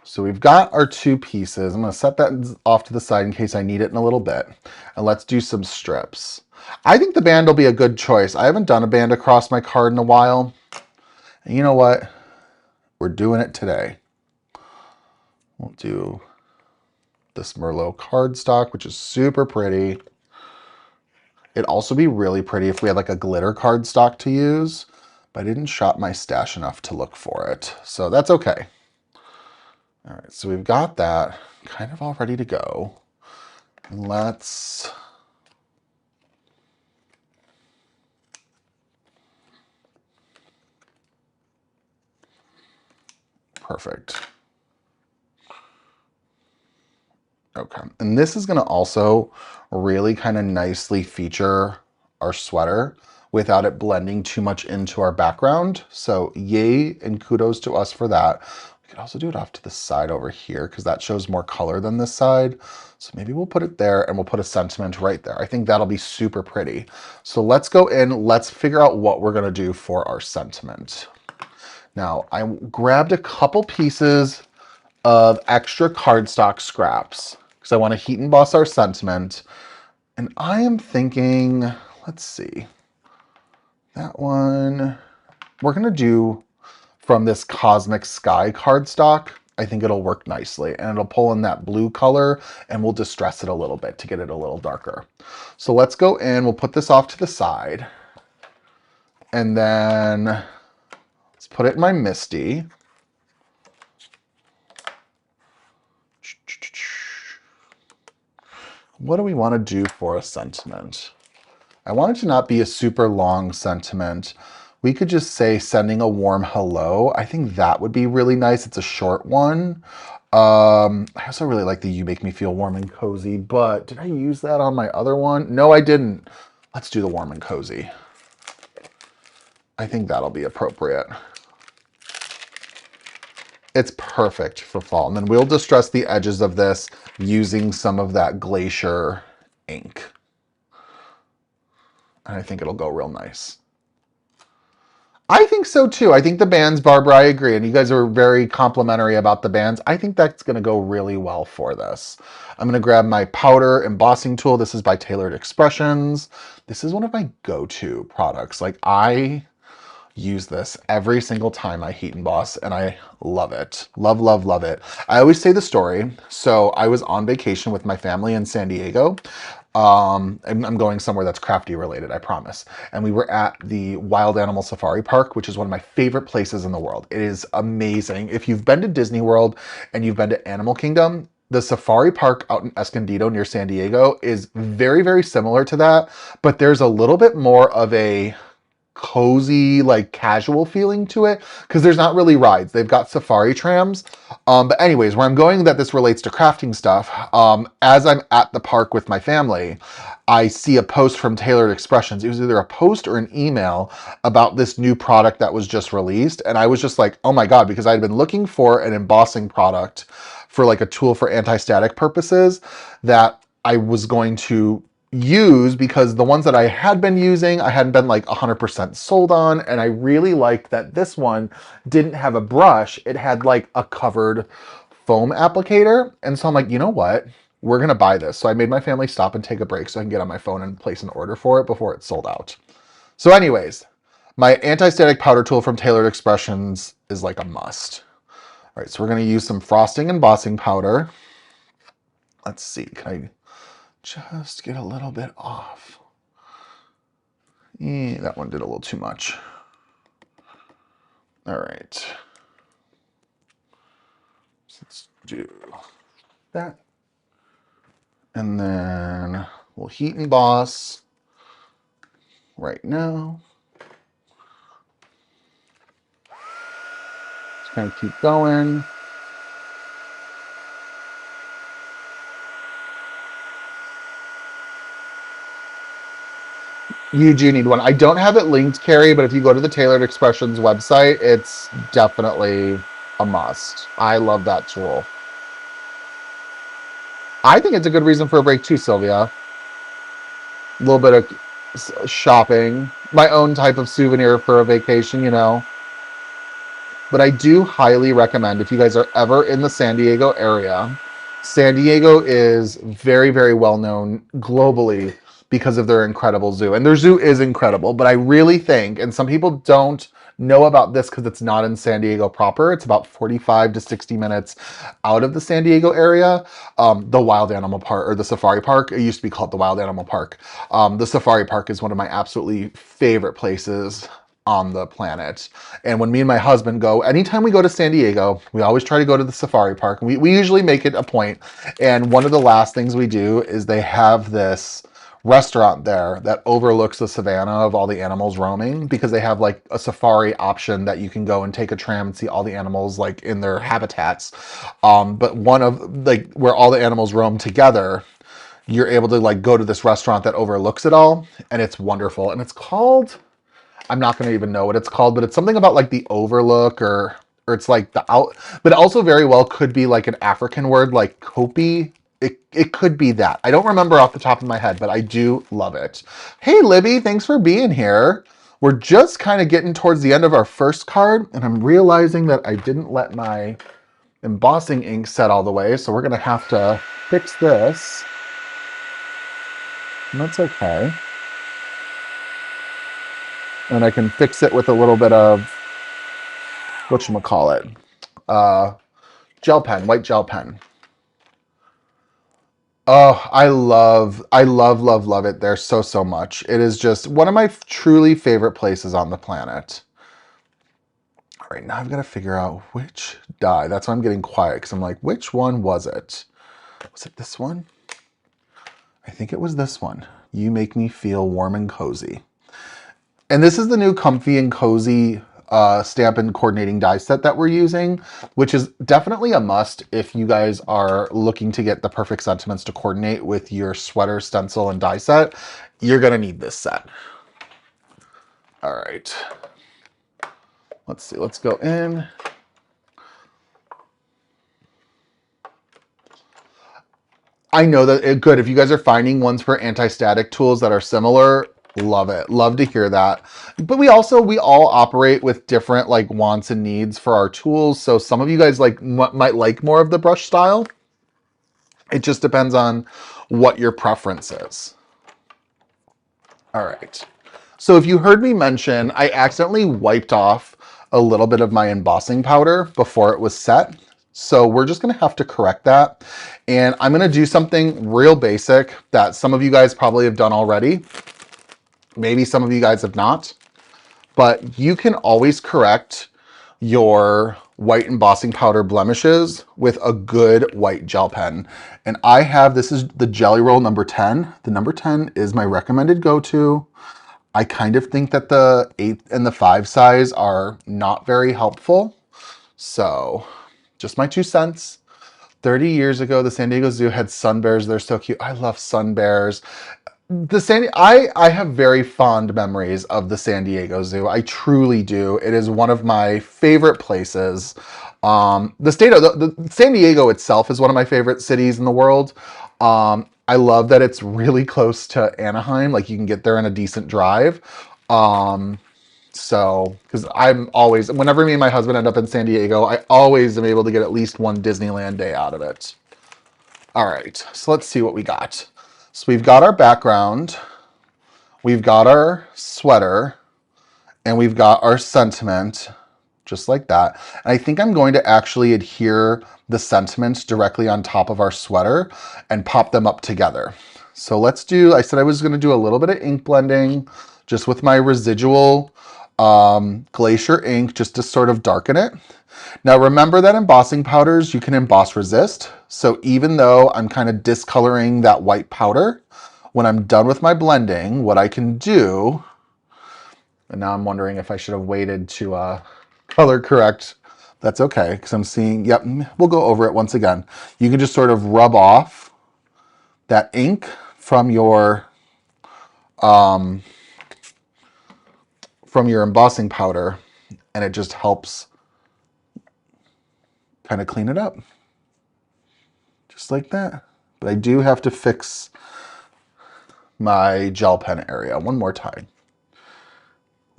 So we've got our 2 pieces. I'm going to set that off to the side in case I need it in a little bit. And let's do some strips. I think the band will be a good choice. I haven't done a band across my card in a while. And you know what? We're doing it today. We'll do this Merlot cardstock, which is super pretty. It'd also be really pretty if we had like a glitter cardstock to use, but I didn't shop my stash enough to look for it. So that's okay. All right, so we've got that kind of all ready to go. Let's perfect. Okay, and this is going to also really kind of nicely feature our sweater without it blending too much into our background. So yay and kudos to us for that. We could also do it off to the side over here because that shows more color than this side. So maybe we'll put it there and we'll put a sentiment right there. I think that'll be super pretty. So let's go in, let's figure out what we're going to do for our sentiment. Now, I grabbed a couple pieces of extra cardstock scraps because I want to heat emboss our sentiment. And I am thinking, let's see, that one, we're going to do from this Cosmic Sky cardstock. I think it'll work nicely and it'll pull in that blue color and we'll distress it a little bit to get it a little darker. So let's go in, we'll put this off to the side and then let's put it in my Misty. What do we want to do for a sentiment? I want it to not be a super long sentiment. We could just say sending a warm hello. I think that would be really nice. It's a short one. I also really like the you make me feel warm and cozy, but did I use that on my other one? No, I didn't. Let's do the warm and cozy. I think that'll be appropriate. It's perfect for fall. And then we'll distress the edges of this using some of that glacier ink. And I think it'll go real nice. I think so too. I think the bands, Barbara, I agree. And you guys are very complimentary about the bands. I think that's going to go really well for this. I'm going to grab my powder embossing tool. This is by Tailored Expressions. This is one of my go-to products. Like I use this every single time I heat emboss and I love it. Love, love, love it. I always say the story. So I was on vacation with my family in San Diego. I'm going somewhere that's crafty related, I promise. And we were at the Wild Animal Safari Park, which is one of my favorite places in the world. It is amazing. If you've been to Disney World and you've been to Animal Kingdom, the safari park out in Escondido near San Diego is very, very similar to that, but there's a little bit more of a cozy, like casual feeling to it because there's not really rides. They've got safari trams. But anyways, where I'm going that this relates to crafting stuff, as I'm at the park with my family, I see a post from Tailored Expressions. It was either a post or an email about this new product that was just released. And I was just like, oh my God, because I'd been looking for an embossing product for like a tool for anti-static purposes that I was going to use because the ones that I had been using, I hadn't been like 100% sold on. And I really liked that this one didn't have a brush. It had like a covered foam applicator. And so I'm like, you know what? We're going to buy this. So I made my family stop and take a break so I can get on my phone and place an order for it before it sold out. So anyways, my anti-static powder tool from Tailored Expressions is like a must. All right, so we're going to use some frosting embossing powder. Let's see, can I just get a little bit off? That one did a little too much. All right. So let's do that. And then we'll heat emboss right now. Kind of keep going. You do need one. I don't have it linked, Carrie, but if you go to the Tailored Expressions website, it's definitely a must. I love that tool. I think it's a good reason for a break too, Sylvia. A little bit of shopping, my own type of souvenir for a vacation, you know. But I do highly recommend if you guys are ever in the San Diego area. San Diego is very, very well known globally because of their incredible zoo. And their zoo is incredible, but I really think, and some people don't know about this because it's not in San Diego proper. It's about 45 to 60 minutes out of the San Diego area. The Wild Animal Park, or the Safari Park, it used to be called the Wild Animal Park. The Safari Park is one of my absolutely favorite places on the planet. And when me and my husband go, anytime we go to San Diego, we always try to go to the Safari Park. We usually make it a point. And one of the last things we do is they have this restaurant there that overlooks the savannah of all the animals roaming, because they have like a safari option that you can go and take a tram and see all the animals like in their habitats. But one of like where all the animals roam together, you're able to like go to this restaurant that overlooks it all, and it's wonderful. And it's called, I'm not going to even know what it's called, but it's something about like the overlook, or it's like the out, but it also very well could be like an African word like kopi. It could be that. I don't remember off the top of my head, but I do love it. Hey, Libby, thanks for being here. We're just kind of getting towards the end of our first card, and I'm realizing that I didn't let my embossing ink set all the way, so we're going to have to fix this. And that's okay. And I can fix it with a little bit of, whatchamacallit, gel pen, white gel pen. Oh, love it there so much. It is just one of my truly favorite places on the planet. All right, now I've got to figure out which die. That's why I'm getting quiet, because I'm like, which one was it? Was it this one? I think it was this one. You Make Me Feel Warm and Cozy. And this is the new Comfy and Cozy Stampin' Coordinating die set that we're using, which is definitely a must if you guys are looking to get the perfect sentiments to coordinate with your sweater, stencil, and die set. You're going to need this set. All right. Let's see. Let's go in. I know that good. If you guys are finding ones for anti-static tools that are similar, love it. Love to hear that. But we all operate with different like wants and needs for our tools. So some of you guys like might like more of the brush style. It just depends on what your preference is. All right. So if you heard me mention, I accidentally wiped off a little bit of my embossing powder before it was set. So we're just going to have to correct that. And I'm going to do something real basic that some of you guys probably have done already. Maybe some of you guys have not. But you can always correct your white embossing powder blemishes with a good white gel pen. And I have, this is the Jelly Roll number 10. The number 10 is my recommended go-to. I kind of think that the 8 and the 5 size are not very helpful. So just my 2 cents. 30 years ago, the San Diego Zoo had sun bears. They're so cute. I love sun bears. I have very fond memories of the San Diego Zoo. I truly do. It is one of my favorite places. The San Diego itself is one of my favorite cities in the world. I love that it's really close to Anaheim. Like you can get there in a decent drive. So, because I'm always, whenever me and my husband end up in San Diego, I always am able to get at least one Disneyland day out of it. All right, so let's see what we got. So we've got our background, we've got our sweater, and we've got our sentiment, just like that. And I think I'm going to actually adhere the sentiment directly on top of our sweater and pop them up together. So let's do, I said I was going to do a little bit of ink blending just with my residual glacier ink just to sort of darken it. Now remember that embossing powders, you can emboss resist. So even though I'm kind of discoloring that white powder, when I'm done with my blending, what I can do, and now I'm wondering if I should have waited to color correct That's okay, because I'm seeing, yep, we'll go over it once again. You can just sort of rub off that ink from your embossing powder, and it just helps kind of clean it up. Just like that. But I do have to fix my gel pen area one more time.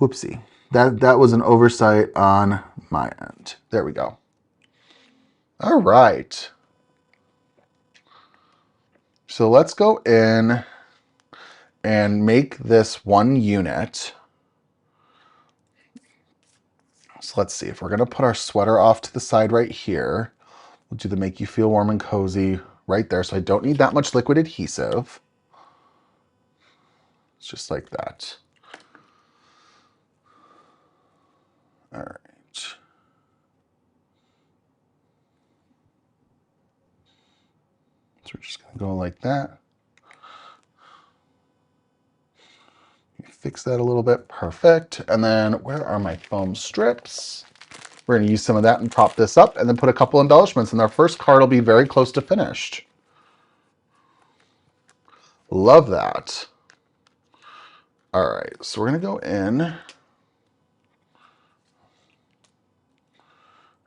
Whoopsie. That was an oversight on my end. There we go. All right. So let's go in and make this one unit. So let's see, if we're gonna put our sweater off to the side right here, we'll do the make you feel warm and cozy right there. So I don't need that much liquid adhesive. It's just like that. All right. So we're just gonna go like that. Fix that a little bit, perfect. And then where are my foam strips? We're gonna use some of that and prop this up and then put a couple embellishments, and our first card will be very close to finished. Love that. All right, so we're gonna go in, and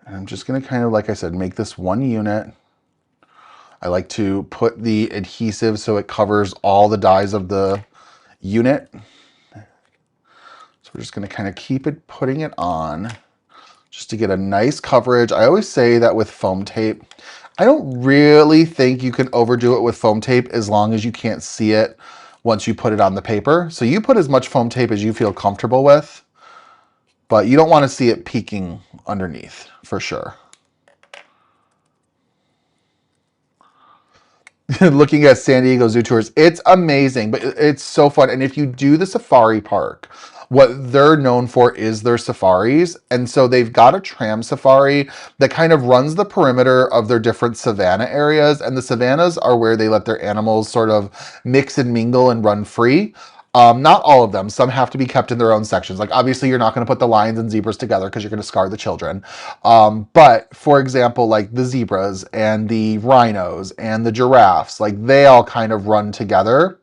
I'm just gonna kind of, like I said, make this one unit. I like to put the adhesive so it covers all the dies of the unit. So we're just gonna kind of keep it, putting it on just to get a nice coverage. I always say that with foam tape, I don't really think you can overdo it with foam tape as long as you can't see it once you put it on the paper. So you put as much foam tape as you feel comfortable with, but you don't want to see it peeking underneath for sure. Looking at San Diego Zoo tours, it's amazing, but it's so fun. And if you do the safari park, what they're known for is their safaris. And so they've got a tram safari that kind of runs the perimeter of their different savanna areas. And the savannas are where they let their animals sort of mix and mingle and run free. Not all of them. Some have to be kept in their own sections. Like obviously you're not going to put the lions and zebras together because you're going to scar the children. But for example, like the zebras and the rhinos and the giraffes, like they all kind of run together.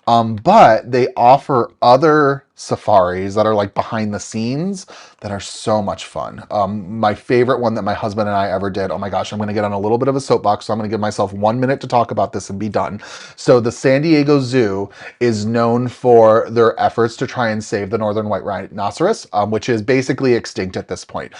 But they offer other safaris that are like behind the scenes that are so much fun. My favorite one that my husband and I ever did, oh my gosh, I'm going to get on a little bit of a soapbox, so I'm going to give myself 1 minute to talk about this and be done. So the San Diego Zoo is known for their efforts to try and save the northern white rhinoceros, which is basically extinct at this point.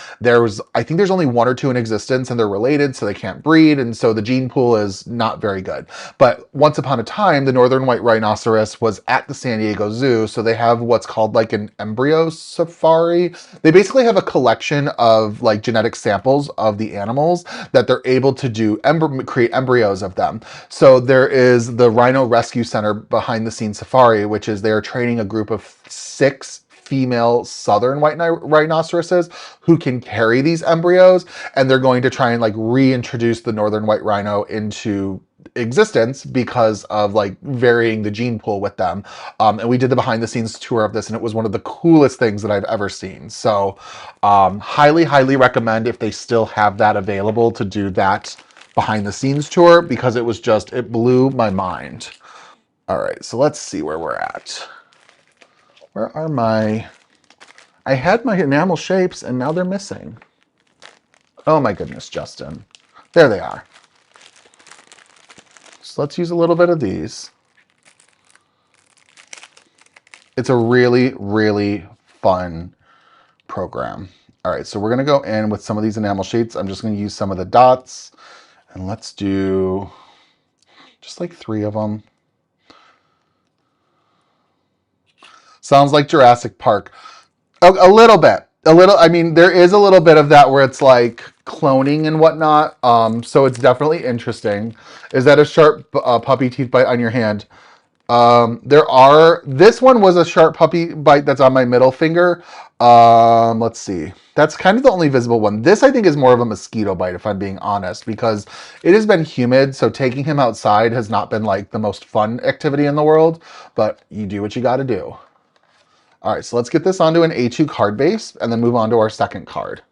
I think there's only 1 or 2 in existence, and they're related, so they can't breed, and so the gene pool is not very good. But once upon a time, the northern white rhinoceros was at the San Diego Zoo, so they have what's called like an embryo safari. They basically have a collection of like genetic samples of the animals that they're able to do create embryos of them. So there is the Rhino Rescue Center behind the scenes safari, which is they're training a group of 6 female southern white rhinoceroses who can carry these embryos, and they're going to try and like reintroduce the northern white rhino into existence because of like varying the gene pool with them. And we did the behind the scenes tour of this, and it was one of the coolest things that I've ever seen. So highly recommend, if they still have that available, to do that behind the scenes tour, because it blew my mind. All right, so let's see where we're at. Where are I had my enamel shapes and now they're missing. Oh my goodness, Justin. There they are. So let's use a little bit of these. It's a really fun program. All right, so we're gonna go in with some of these enamel sheets. I'm just gonna use some of the dots, and let's do just like 3 of them. Sounds like Jurassic Park. A little bit. I mean, there is a little bit of that where it's like cloning and whatnot. So it's definitely interesting. Is that a sharp puppy teeth bite on your hand? This one was a sharp puppy bite that's on my middle finger. Let's see. That's kind of the only visible one. This, I think, is more of a mosquito bite, if I'm being honest, because it has been humid. So taking him outside has not been like the most fun activity in the world, but you do what you got to do. All right, so let's get this onto an A2 card base and then move on to our second card.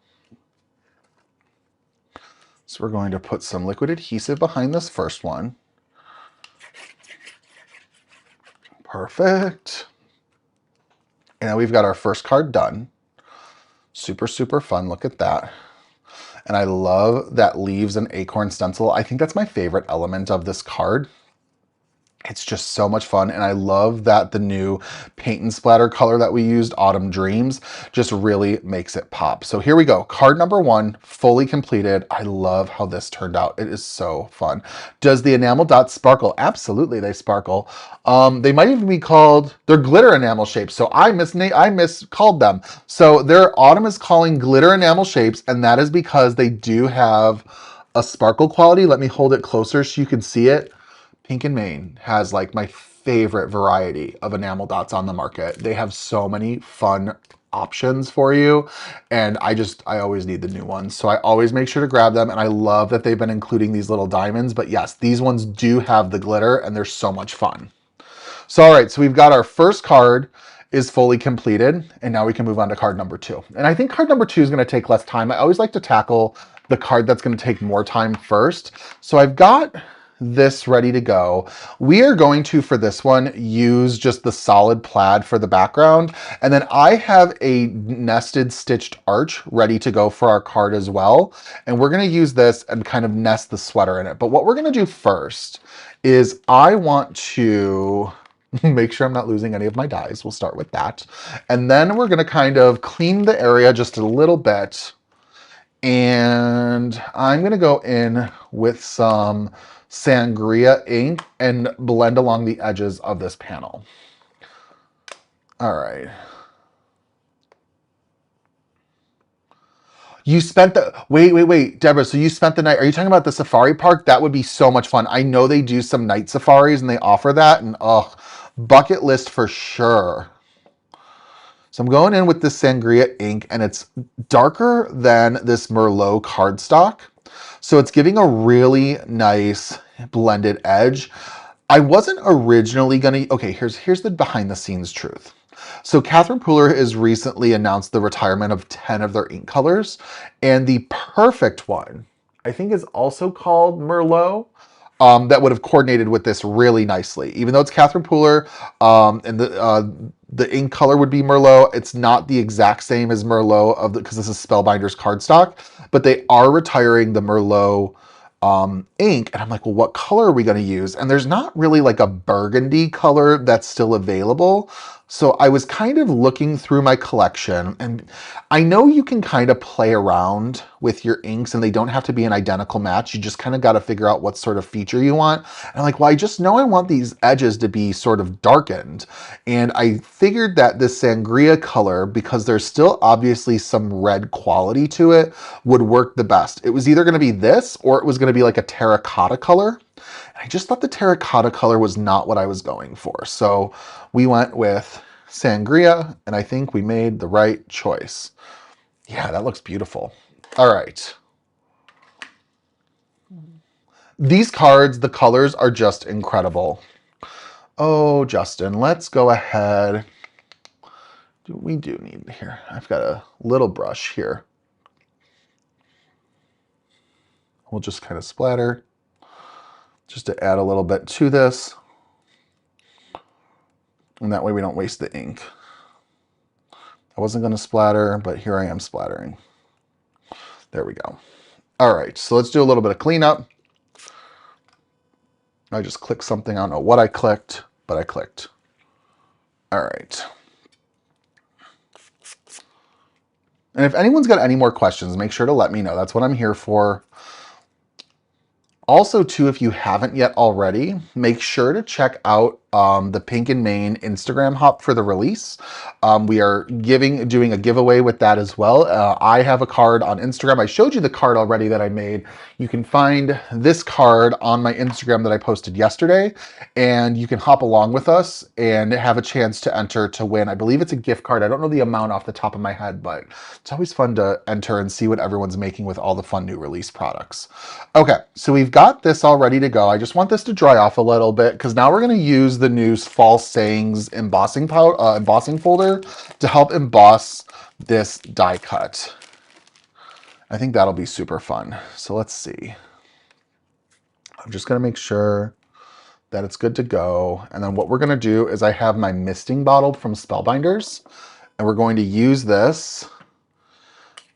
So we're going to put some liquid adhesive behind this first one. Perfect. And now we've got our first card done. Super, super fun. Look at that. And I love that leaves an acorn stencil. I think that's my favorite element of this card. It's just so much fun, and I love that the new paint and splatter color that we used, Autumn Dreams, just really makes it pop. So here we go. Card number 1, fully completed. I love how this turned out. It is so fun. Does the enamel dots sparkle? Absolutely, they sparkle. They might even be called, they're glitter enamel shapes, so I miscalled them. So their Autumn is calling glitter enamel shapes, and that is because they do have a sparkle quality. Let me hold it closer so you can see it. Pink and Main has like my favorite variety of enamel dots on the market. They have so many fun options for you, and I always need the new ones, so I always make sure to grab them. And I love that they've been including these little diamonds, but yes, these ones do have the glitter and they're so much fun. So all right, so we've got our first card is fully completed, and now we can move on to card number 2. And I think card number 2 is going to take less time. I always like to tackle the card that's going to take more time first. So I've got this ready to go. We are going to, for this one, use just the solid plaid for the background. And then I have a nested stitched arch ready to go for our card as well. And we're going to use this and kind of nest the sweater in it. But what we're going to do first is I want to make sure I'm not losing any of my dies. We'll start with that. And then we're going to kind of clean the area just a little bit. And I'm going to go in with some sangria ink and blend along the edges of this panel. All right. You spent the, wait, Deborah, so you spent the night, are you talking about the safari park? That would be so much fun. I know they do some night safaris and they offer that, and oh, bucket list for sure. So I'm going in with this sangria ink, and it's darker than this Merlot cardstock. So it's giving a really nice blended edge. I wasn't originally gonna, okay, here's the behind the scenes truth. So Catherine Pooler has recently announced the retirement of 10 of their ink colors, and the perfect one, I think, is also called Merlot. That would have coordinated with this really nicely. Even though it's Catherine Pooler, and the ink color would be Merlot, it's not the exact same as Merlot because this is Spellbinders cardstock, but they are retiring the Merlot ink. And I'm like, well, what color are we going to use? And there's not really like a burgundy color that's still available. So I was kind of looking through my collection, and I know you can kind of play around with your inks and they don't have to be an identical match. You just kind of got to figure out what sort of feature you want. And I'm like, well, I just know I want these edges to be sort of darkened. And I figured that this sangria color, because there's still obviously some red quality to it, would work the best. It was either going to be this or it was going to be like a terracotta color. I just thought the terracotta color was not what I was going for. So we went with sangria, and I think we made the right choice. Yeah, that looks beautiful. All right. These cards, the colors are just incredible. Oh, Justin, let's go ahead. We do need here. I've got a little brush here. We'll just kind of splatter just to add a little bit to this. And that way we don't waste the ink. I wasn't going to splatter, but here I am splattering. There we go. All right, so let's do a little bit of cleanup. I just clicked something. I don't know what I clicked, but I clicked. All right. And if anyone's got any more questions, make sure to let me know. That's what I'm here for. Also, too, if you haven't yet already, make sure to check out the Pink and Main Instagram hop for the release. We are doing a giveaway with that as well. I have a card on Instagram. I showed you the card already that I made. You can find this card on my Instagram that I posted yesterday, and you can hop along with us and have a chance to enter to win. I believe it's a gift card. I don't know the amount off the top of my head, but it's always fun to enter and see what everyone's making with all the fun new release products. Okay, so we've got this all ready to go. I just want this to dry off a little bit because now we're going to use the new False Sayings embossing folder to help emboss this die cut. I think that'll be super fun. So let's see. I'm just gonna make sure that it's good to go. And then what we're gonna do is I have my misting bottle from Spellbinders, and we're going to use this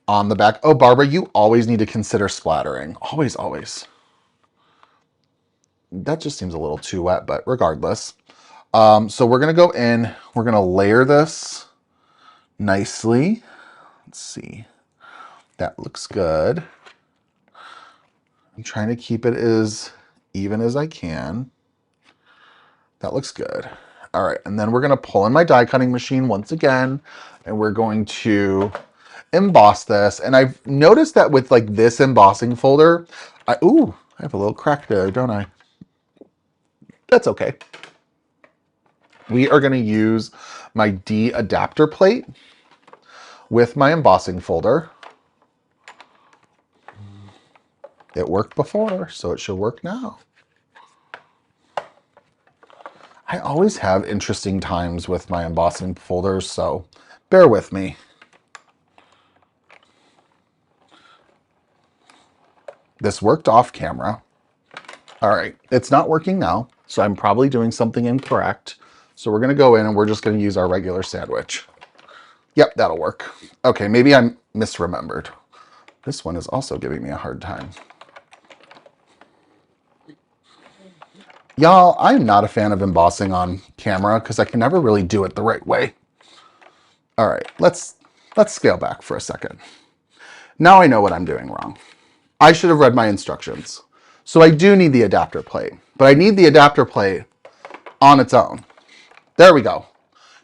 on the back. Oh, Barbara, you always need to consider splattering. Always, always. That just seems a little too wet, but regardless. So we're gonna go in, we're gonna layer this nicely. Let's see. That looks good. I'm trying to keep it as even as I can. That looks good. All right, and then we're gonna pull in my die cutting machine once again, and we're going to emboss this. And I've noticed that with like this embossing folder, I have a little crack there, don't I? That's okay. We are gonna use my D adapter plate with my embossing folder. It worked before, so it should work now. I always have interesting times with my embossing folders, so bear with me. This worked off camera. All right, it's not working now, so I'm probably doing something incorrect. So we're gonna go in and we're just gonna use our regular sandwich. Yep, that'll work. Okay, maybe I'm misremembered. This one is also giving me a hard time. Y'all, I'm not a fan of embossing on camera because I can never really do it the right way. All right, let's scale back for a second. Now I know what I'm doing wrong. I should have read my instructions. So I do need the adapter plate, but I need the adapter plate on its own. There we go.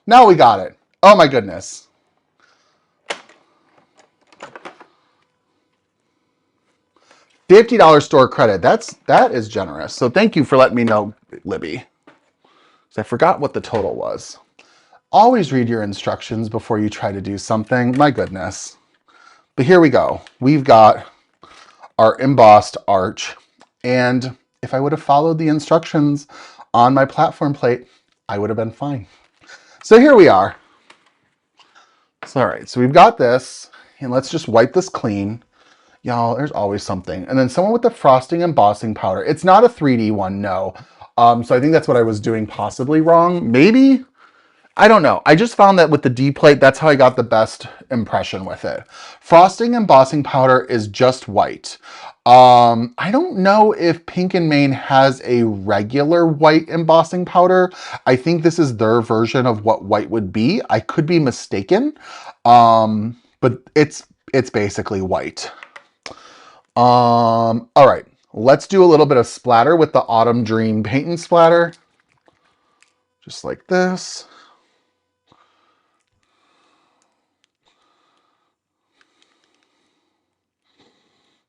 Now we got it. Oh my goodness. $50 store credit. That is generous. So thank you for letting me know, Libby. Because I forgot what the total was. Always read your instructions before you try to do something. My goodness. But here we go. We've got our embossed arch. And if I would have followed the instructions on my platform plate, I would have been fine. So here we are. So, all right, so we've got this, and let's just wipe this clean. Y'all, there's always something. And then someone with the frosting embossing powder. It's not a 3D one, no. So I think that's what I was doing possibly wrong. Maybe? I don't know. I just found that with the D plate, that's how I got the best impression with it. Frosting embossing powder is just white. I don't know if Pink and Main has a regular white embossing powder. I think this is their version of what white would be. I could be mistaken, but it's basically white. All right, let's do a little bit of splatter with the Autumn Dream Paint and Splatter. Just like this.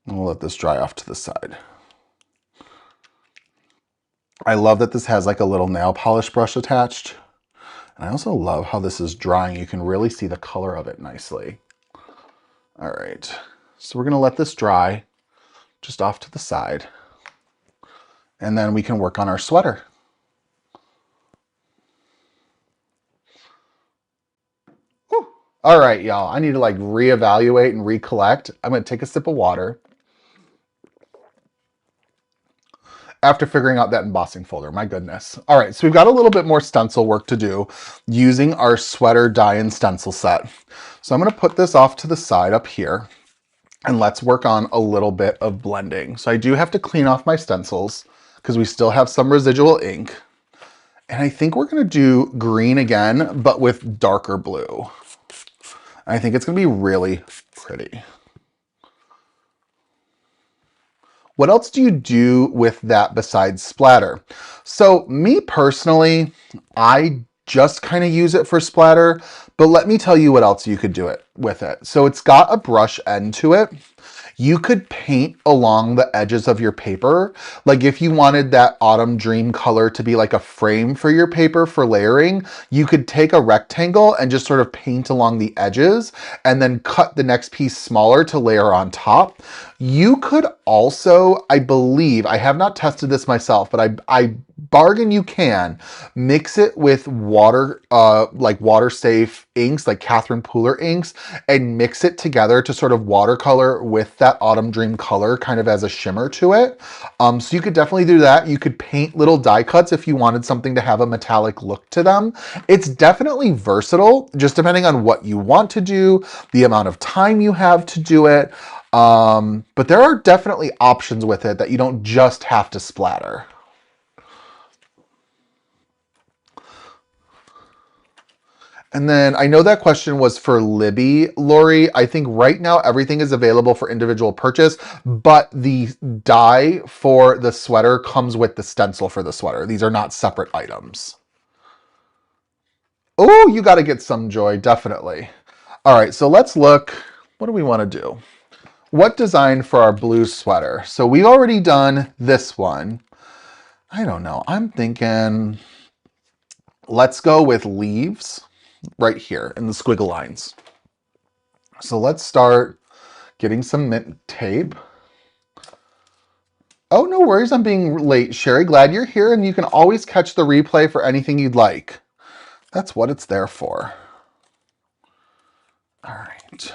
And we'll let this dry off to the side. I love that this has like a little nail polish brush attached. And I also love how this is drying. You can really see the color of it nicely. All right, so we're gonna let this dry just off to the side. And then we can work on our sweater. Whew. All right, y'all, I need to like reevaluate and recollect. I'm gonna take a sip of water. After figuring out that embossing folder, my goodness. All right, so we've got a little bit more stencil work to do using our sweater die and stencil set. So I'm gonna put this off to the side up here and let's work on a little bit of blending. So I do have to clean off my stencils because we still have some residual ink. And I think we're gonna do green again, but with darker blue. I think it's gonna be really pretty. What else do you do with that besides splatter? So me personally, I just kind of use it for splatter, but let me tell you what else you could do it with it. So it's got a brush end to it. You could paint along the edges of your paper. Like if you wanted that Autumn Dream color to be like a frame for your paper for layering, you could take a rectangle and just sort of paint along the edges and then cut the next piece smaller to layer on top. You could also, I believe, I have not tested this myself, but I bargain you can, mix it with water, like water safe inks, like Catherine Pooler inks, and mix it together to sort of watercolor with that Autumn Dream color kind of as a shimmer to it. So you could definitely do that. You could paint little die cuts if you wanted something to have a metallic look to them. It's definitely versatile, just depending on what you want to do, the amount of time you have to do it. But there are definitely options with it that you don't just have to splatter. And then I know that question was for Libby, Lori. I think right now everything is available for individual purchase, but the die for the sweater comes with the stencil for the sweater. These are not separate items. Oh, you got to get some, Joy, definitely. All right, so let's look. What do we want to do? What design for our blue sweater? So we've already done this one. I don't know. I'm thinking let's go with leaves right here in the squiggle lines. So let's start getting some mint tape. Oh, no worries. I'm being late, Sherry. Glad you're here, and you can always catch the replay for anything you'd like. That's what it's there for. All right.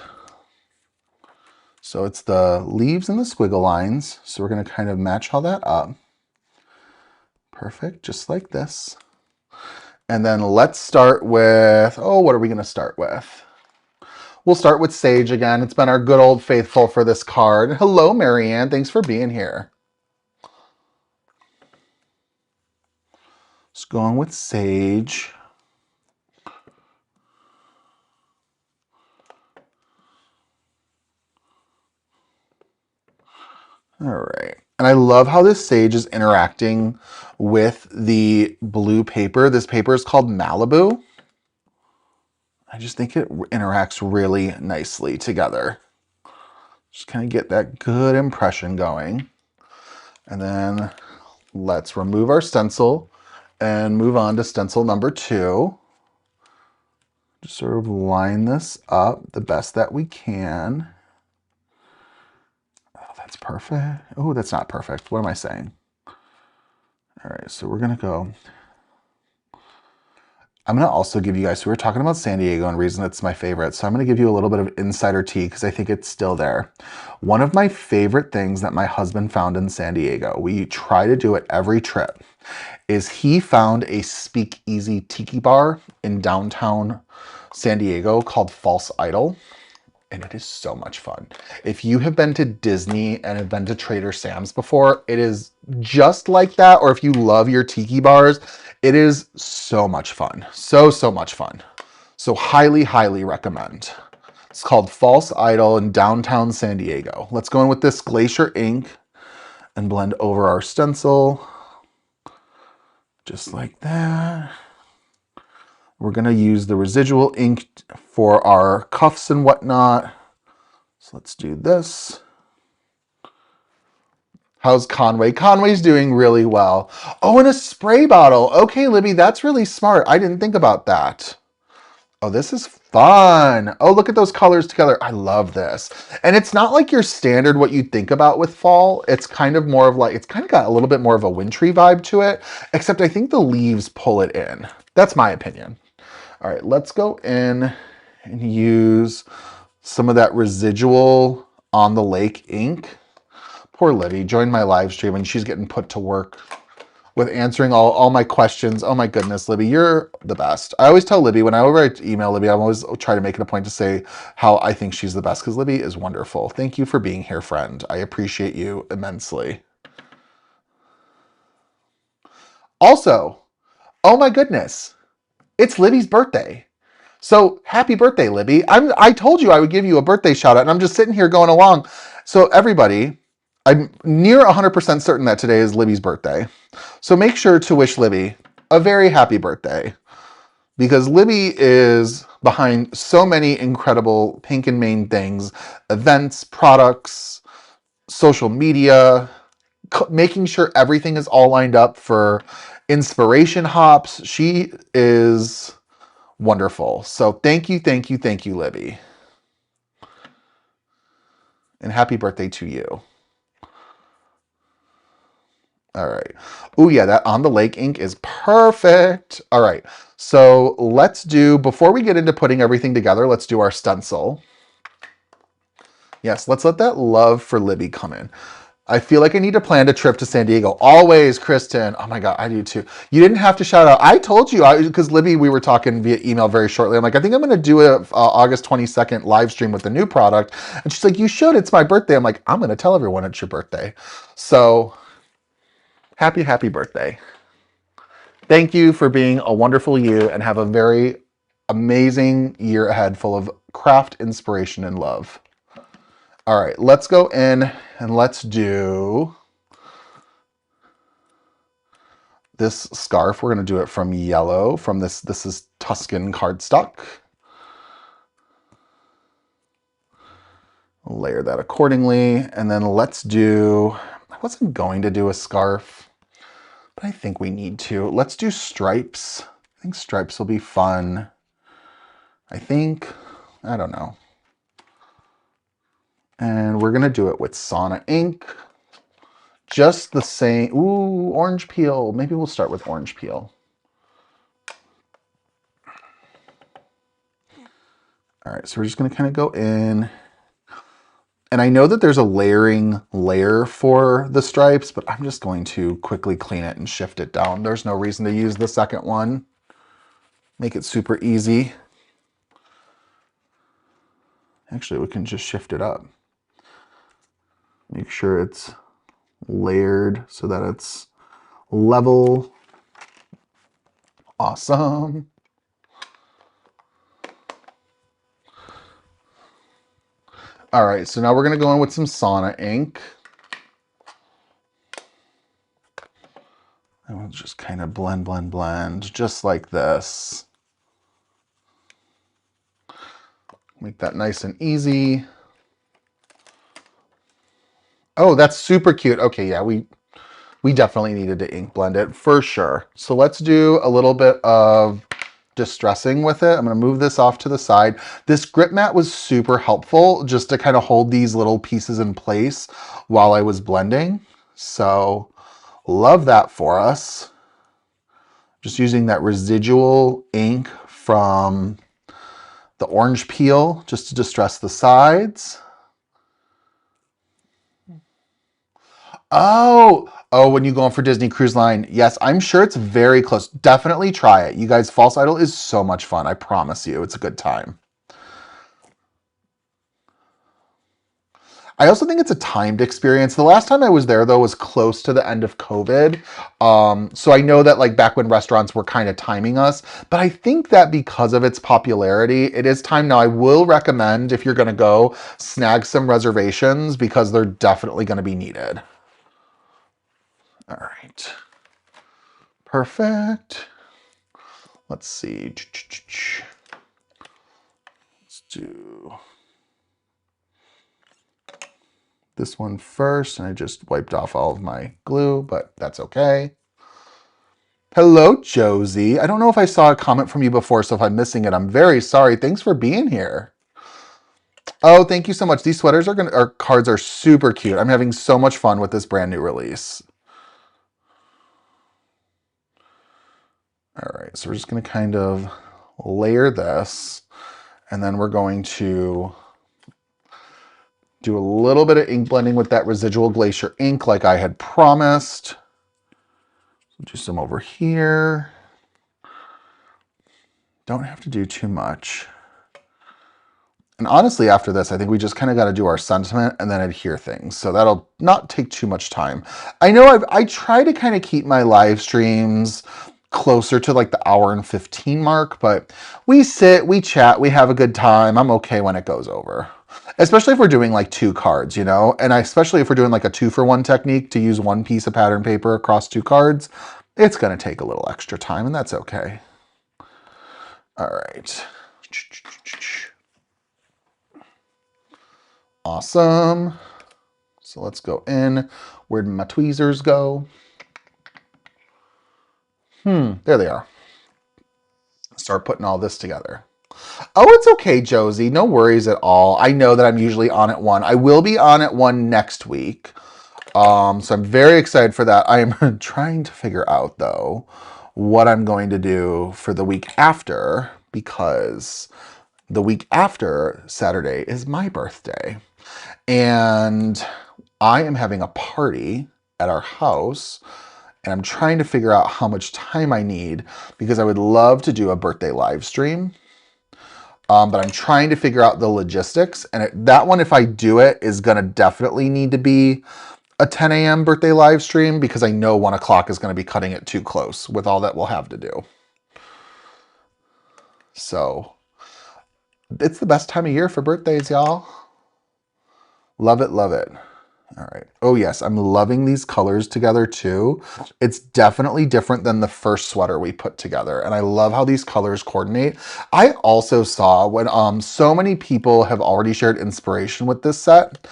So it's the leaves and the squiggle lines. So we're going to kind of match all that up. Perfect, just like this. And then let's start with, oh, what are we going to start with? We'll start with Sage again. It's been our good old faithful for this card. Hello, Marianne. Thanks for being here. Just going with Sage. All right. And I love how this Sage is interacting with the blue paper. This paper is called Malibu. I just think it interacts really nicely together. Just kind of get that good impression going. And then let's remove our stencil and move on to stencil number 2. Just sort of line this up the best that we can. Oh, that's perfect. Oh, that's not perfect. What am I saying? All right, so we're gonna go. I'm gonna also give you guys, so we were talking about San Diego and reason it's my favorite. So I'm gonna give you a little bit of insider tea because I think it's still there. One of my favorite things that my husband found in San Diego, we try to do it every trip, is he found a speakeasy tiki bar in downtown San Diego called False Idol. And it is so much fun. If you have been to Disney and have been to Trader Sam's before, it is just like that. Or if you love your tiki bars, it is so much fun. So much fun. So highly, highly recommend. It's called False Idol in downtown San Diego. Let's go in with this Glacier ink and blend over our stencil. Just like that. We're going to use the residual ink for our cuffs and whatnot. So let's do this. How's Conway? Conway's doing really well. Oh, and a spray bottle. Okay, Libby, that's really smart. I didn't think about that. Oh, this is fun. Oh, look at those colors together. I love this. And it's not like your standard what you think about with fall. It's kind of more of like, it's kind of got a little bit more of a wintry vibe to it, except I think the leaves pull it in. That's my opinion. All right, let's go in and use some of that residual On the Lake ink. Poor Libby joined my live stream and she's getting put to work with answering all my questions. Oh my goodness, Libby, you're the best. I always tell Libby, whenever I email Libby, I'm always try to make it a point to say how I think she's the best because Libby is wonderful. Thank you for being here, friend. I appreciate you immensely. Also, oh my goodness, it's Libby's birthday. So happy birthday, Libby. I told you I would give you a birthday shout out and I'm just sitting here going along. So everybody, I'm near 100% certain that today is Libby's birthday. So make sure to wish Libby a very happy birthday because Libby is behind so many incredible Pink and Mane things, events, products, social media, making sure everything is all lined up for inspiration hops. She is wonderful. So thank you, Libby. And happy birthday to you. All right. Oh yeah, that On the Lake ink is perfect. All right. So let's do, before we get into putting everything together, let's do our stencil. Yes, let's let that love for Libby come in. I feel like I need to plan a trip to San Diego. Always, Kristen. Oh my God, I do too. You didn't have to shout out. I told you, because Libby, we were talking via email very shortly. I'm like, I think I'm going to do a August 22nd live stream with the new product. And she's like, you should. It's my birthday. I'm like, I'm going to tell everyone it's your birthday. So happy, happy birthday. Thank you for being a wonderful you and have a very amazing year ahead full of craft, inspiration, and love. All right, let's go in and let's do this scarf. We're going to do it from yellow, from this is Tuscan cardstock. Layer that accordingly. And then let's do, I wasn't going to do a scarf, but I think we need to. Let's do stripes. I think stripes will be fun. I don't know. And we're going to do it with Sauna ink. Just the same. Ooh, orange peel. Maybe we'll start with orange peel. All right, so we're just going to kind of go in. And I know that there's a layering layer for the stripes, but I'm just going to quickly clean it and shift it down. There's no reason to use the second one. Make it super easy. Actually, we can just shift it up. Make sure it's layered so that it's level. Awesome. All right, so now we're going to go in with some Sauna ink. And we'll just kind of blend, blend, blend, just like this. Make that nice and easy. Oh, that's super cute. Okay, yeah, we definitely needed to ink blend it for sure. So let's do a little bit of distressing with it. I'm going to move this off to the side. This grip mat was super helpful just to kind of hold these little pieces in place while I was blending. So love that for us. Just using that residual ink from the orange peel just to distress the sides. Oh, when you go on for Disney Cruise Line. Yes, I'm sure it's very close. Definitely try it. You guys, False Idol is so much fun. I promise you, it's a good time. I also think it's a timed experience. The last time I was there, though, was close to the end of COVID. So I know that like back when restaurants were kind of timing us, but I think that because of its popularity, it is time now. I will recommend, if you're going to go, snag some reservations because they're definitely going to be needed. All right. Perfect. Let's see. Let's do this one first, and I just wiped off all of my glue, but that's okay. Hello, Josie. I don't know if I saw a comment from you before, so if I'm missing it, I'm very sorry. Thanks for being here. Oh, thank you so much. These sweaters our cards are super cute. I'm having so much fun with this brand new release. All right, so we're just going to kind of layer this, and then we're going to do a little bit of ink blending with that residual glacier ink like I had promised. Do some over here. Don't have to do too much. And honestly, after this, I think we just kind of got to do our sentiment and then adhere things. So that'll not take too much time. I know I try to kind of keep my live streams closer to like the hour and 15 mark, but we sit, we chat, we have a good time. I'm okay when it goes over. Especially if we're doing like 2 cards, you know, and especially if we're doing like a 2-for-1 technique to use 1 piece of pattern paper across 2 cards, it's going to take a little extra time, and that's okay. All right. Awesome. So let's go in. Where'd my tweezers go? There they are. Start putting all this together. Oh, it's okay, Josie. No worries at all. I know that I'm usually on at 1. I will be on at 1 next week. So I'm very excited for that. I am trying to figure out, though, what I'm going to do for the week after, because the week after Saturday is my birthday. And I am having a party at our house, and I'm trying to figure out how much time I need, because I would love to do a birthday live stream. But I'm trying to figure out the logistics, and that one, if I do it, is going to definitely need to be a 10 a.m. birthday live stream, because I know 1 o'clock is going to be cutting it too close with all that we'll have to do. So it's the best time of year for birthdays, y'all. Love it, love it. All right. Oh yes, I'm loving these colors together too. It's definitely different than the first sweater we put together, and I love how these colors coordinate. I also saw when so many people have already shared inspiration with this set.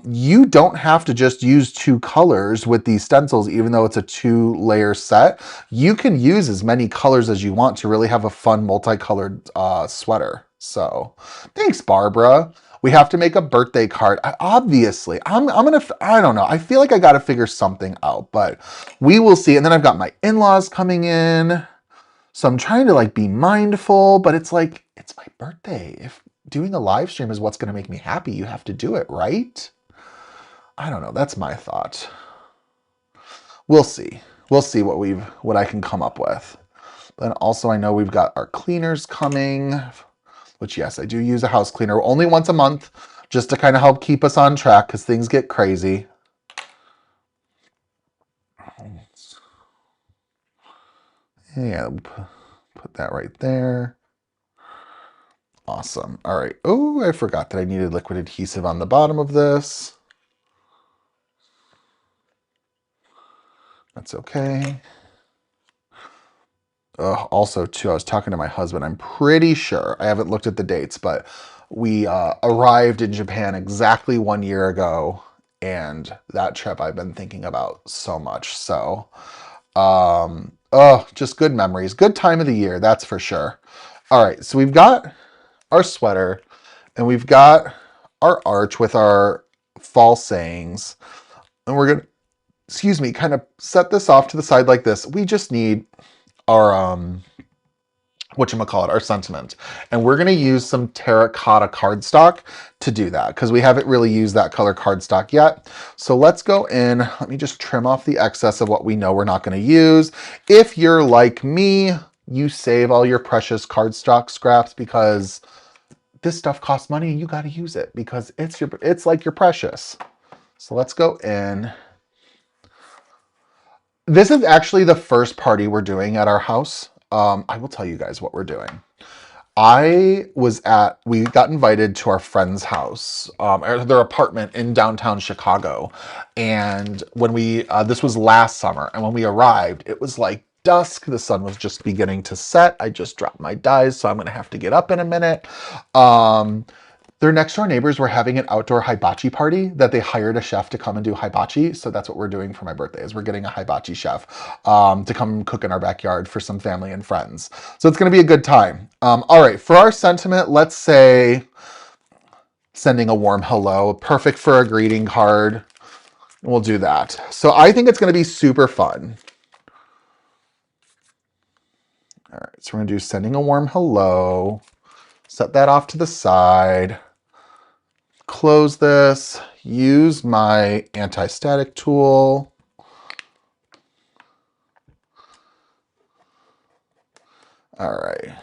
You don't have to just use 2 colors with these stencils, even though it's a 2-layer set. You can use as many colors as you want to really have a fun multicolored sweater. So thanks, Barbara. We have to make a birthday card. Obviously, I'm gonna, I don't know. I feel like I got to figure something out, but we will see. And then I've got my in-laws coming in. So I'm trying to like be mindful, but it's like, it's my birthday. If doing a live stream is what's going to make me happy, you have to do it, right? I don't know. That's my thought. We'll see. We'll see what I can come up with. Then also I know we've got our cleaners coming, which yes, I do use a house cleaner only once a month, just to kind of help keep us on track because things get crazy. Yeah, put that right there. Awesome. All right. Oh, I forgot that I needed liquid adhesive on the bottom of this. That's okay. Also, too, I was talking to my husband. I'm pretty sure, I haven't looked at the dates, but we arrived in Japan exactly 1 year ago, and that trip I've been thinking about so much. So, just good memories. Good time of the year, that's for sure. All right, so we've got our sweater, and we've got our arch with our fall sayings, and we're gonna, excuse me, kind of set this off to the side like this. We just need our whatchamacallit, our sentiment. And we're gonna use some Terra Cotta cardstock to do that, because we haven't really used that color cardstock yet. So let's go in, let me just trim off the excess of what we know we're not gonna use. If you're like me, you save all your precious cardstock scraps, because this stuff costs money and you gotta use it because it's like your precious. So let's go in. This is actually the first party we're doing at our house. I will tell you guys what we're doing. We got invited to our friend's house, or their apartment in downtown Chicago. And when this was last summer, and when we arrived, it was like dusk. The sun was just beginning to set. I just dropped my dyes, so I'm gonna have to get up in a minute. Their next door neighbors were having an outdoor hibachi party that they hired a chef to come and do hibachi. So that's what we're doing for my birthday, is we're getting a hibachi chef to come cook in our backyard for some family and friends. So it's going to be a good time. All right, for our sentiment, let's say sending a warm hello, perfect for a greeting card. We'll do that. So I think it's going to be super fun. All right, so we're going to do sending a warm hello. Set that off to the side. Close this, use my anti-static tool. All right.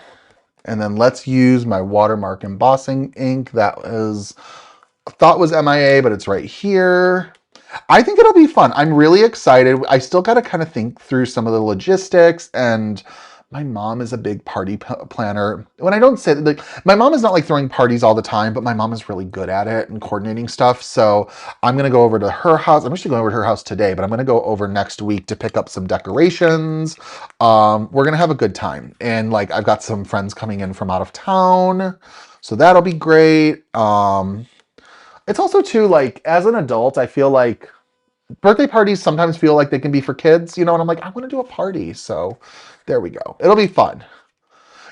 And then let's use my Watermark embossing ink. That was, I thought was MIA, but it's right here. I think it'll be fun. I'm really excited. I still got to kind of think through some of the logistics, and my mom is a big party planner. When I don't say that, like, my mom is not like throwing parties all the time, but my mom is really good at it and coordinating stuff. So I'm going to go over to her house. I'm actually going over to her house today, but I'm going to go over next week to pick up some decorations. We're going to have a good time. And like, I've got some friends coming in from out of town, so that'll be great. It's also too, like, as an adult, I feel like birthday parties sometimes feel like they can be for kids, you know, and I'm like, I want to do a party. So there we go. It'll be fun.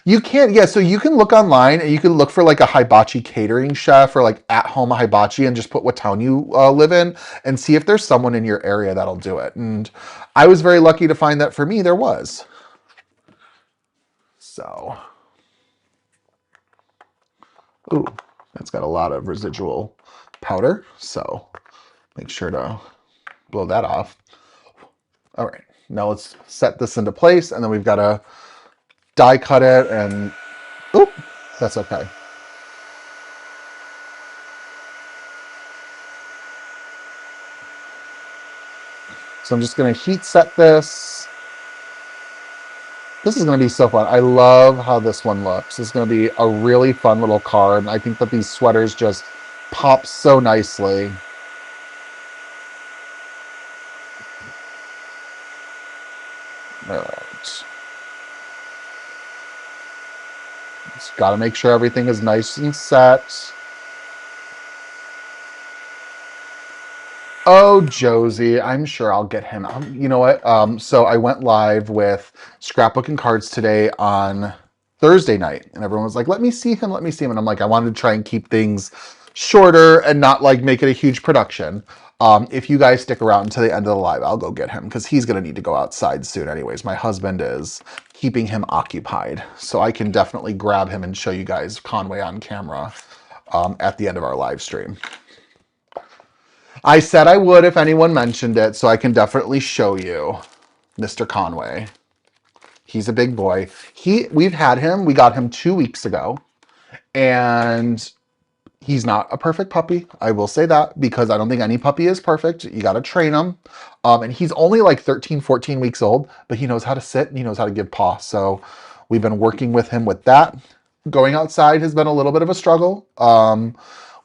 You can, yeah, so you can look online and you can look for like a hibachi catering chef or like at home hibachi and just put what town you live in and see if there's someone in your area that'll do it. And I was very lucky to find that for me there was. So, ooh, that's got a lot of residual powder. So make sure to blow that off. All right, now let's set this into place and then we've got to die cut it and, oop, that's okay. So I'm just going to heat set this. This is going to be so fun. I love how this one looks. It's going to be a really fun little card. I think that these sweaters just pop so nicely. All right. Just got to make sure everything is nice and set. Oh, Josie, I'm sure I'll get him. You know what? So I went live with Scrapbook and Cards today on Thursday night, and everyone was like, let me see him, let me see him. And I'm like, I wanted to try and keep things shorter and not like make it a huge production. If you guys stick around to the end of the live, I'll go get him because he's going to need to go outside soon anyways. My husband is keeping him occupied. So I can definitely grab him and show you guys Conway on camera at the end of our live stream. I said I would if anyone mentioned it, so I can definitely show you Mr. Conway. He's a big boy. We've had him. We got him 2 weeks ago, and he's not a perfect puppy. I will say that because I don't think any puppy is perfect. You got to train him. And he's only like 13, 14 weeks old, but he knows how to sit and he knows how to give paw. So we've been working with him with that. Going outside has been a little bit of a struggle.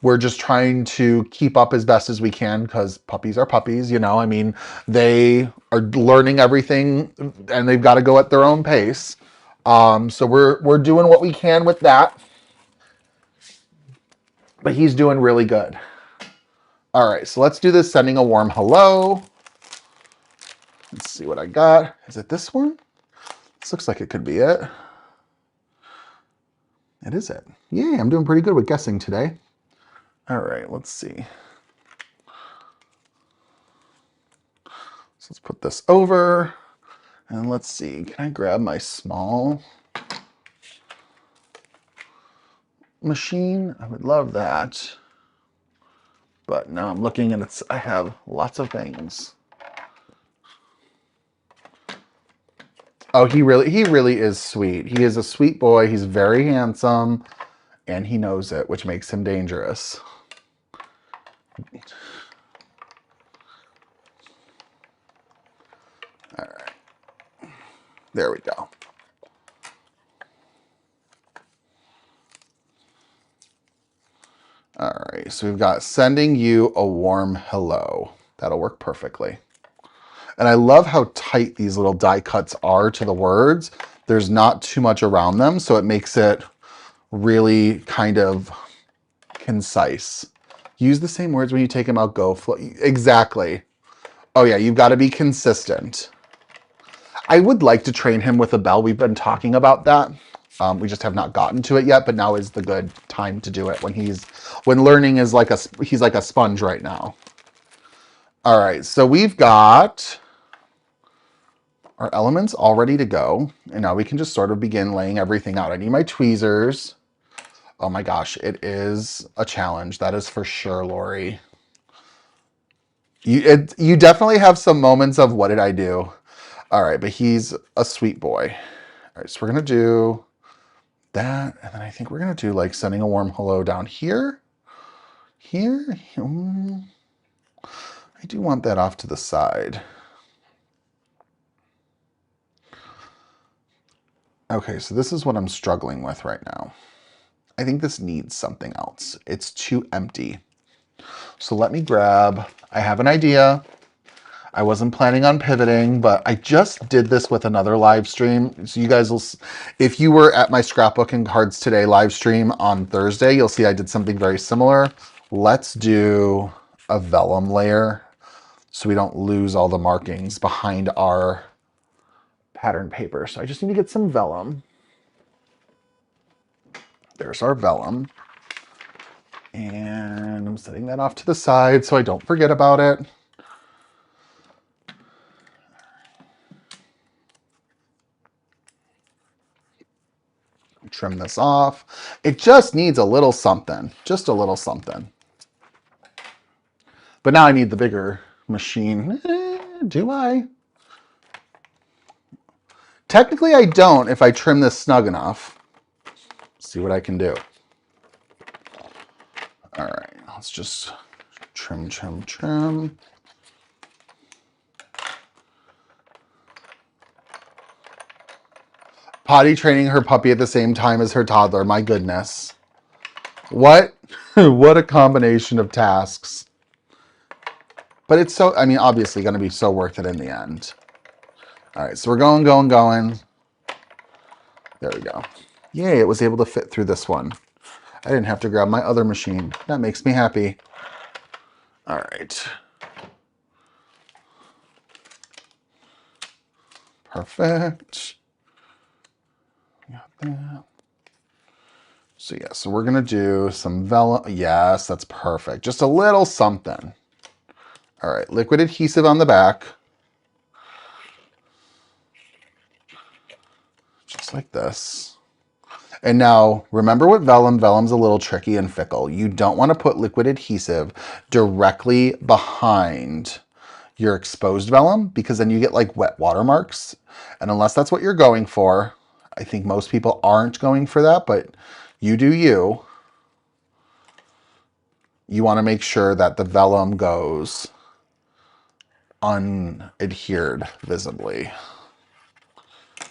We're just trying to keep up as best as we can because puppies are puppies, you know. I mean, they are learning everything and they've got to go at their own pace. So we're doing what we can with that. But he's doing really good. All right, so let's do this sending a warm hello. Let's see what I got. Is it this one? This looks like it could be it. It is it. Yay, I'm doing pretty good with guessing today. All right, let's see. So let's put this over. And let's see, can I grab my small machine? I would love that. But now I'm looking and I have lots of things. Oh, he really is sweet. He is a sweet boy. He's very handsome and he knows it, which makes him dangerous. All right. There we go. All right, so we've got sending you a warm hello. That'll work perfectly. And I love how tight these little die cuts are to the words. There's not too much around them, so it makes it really kind of concise. Use the same words when you take them out, go flow. Exactly. Oh yeah, you've got to be consistent. I would like to train him with a bell. We've been talking about that. We just have not gotten to it yet, but now is the good time to do it when learning is like he's like a sponge right now. All right, so we've got our elements all ready to go. And now we can just sort of begin laying everything out. I need my tweezers. Oh my gosh, it is a challenge. That is for sure, Lori. You definitely have some moments of what did I do? All right, but he's a sweet boy. All right, so we're gonna do that, and then I think we're gonna do like sending a warm hello down here. Here. I do want that off to the side. Okay, so this is what I'm struggling with right now. I think this needs something else. It's too empty. So let me grab, I have an idea. I wasn't planning on pivoting, but I just did this with another live stream. So you guys will, if you were at my Scrapbook and Cards Today live stream on Thursday, you'll see I did something very similar. Let's do a vellum layer so we don't lose all the markings behind our pattern paper. So I just need to get some vellum. There's our vellum. And I'm setting that off to the side so I don't forget about it. Trim this off. It just needs a little something, just a little something. But now I need the bigger machine. Do I? Technically I don't if I trim this snug enough. See what I can do. All right, let's just trim, trim, trim. Potty training her puppy at the same time as her toddler. My goodness. What? What a combination of tasks. But it's so, I mean, obviously going to be so worth it in the end. All right, so we're going, going, going. There we go. Yay, it was able to fit through this one. I didn't have to grab my other machine. That makes me happy. All right. Perfect. Got that. So yeah, so we're gonna do some vellum. Yes, that's perfect. Just a little something. All right, liquid adhesive on the back. Just like this. And now, remember with vellum, vellum's a little tricky and fickle. You don't want to put liquid adhesive directly behind your exposed vellum because then you get like wet watermarks. And unless that's what you're going for, I think most people aren't going for that, but you do you. You want to make sure that the vellum goes unadhered visibly.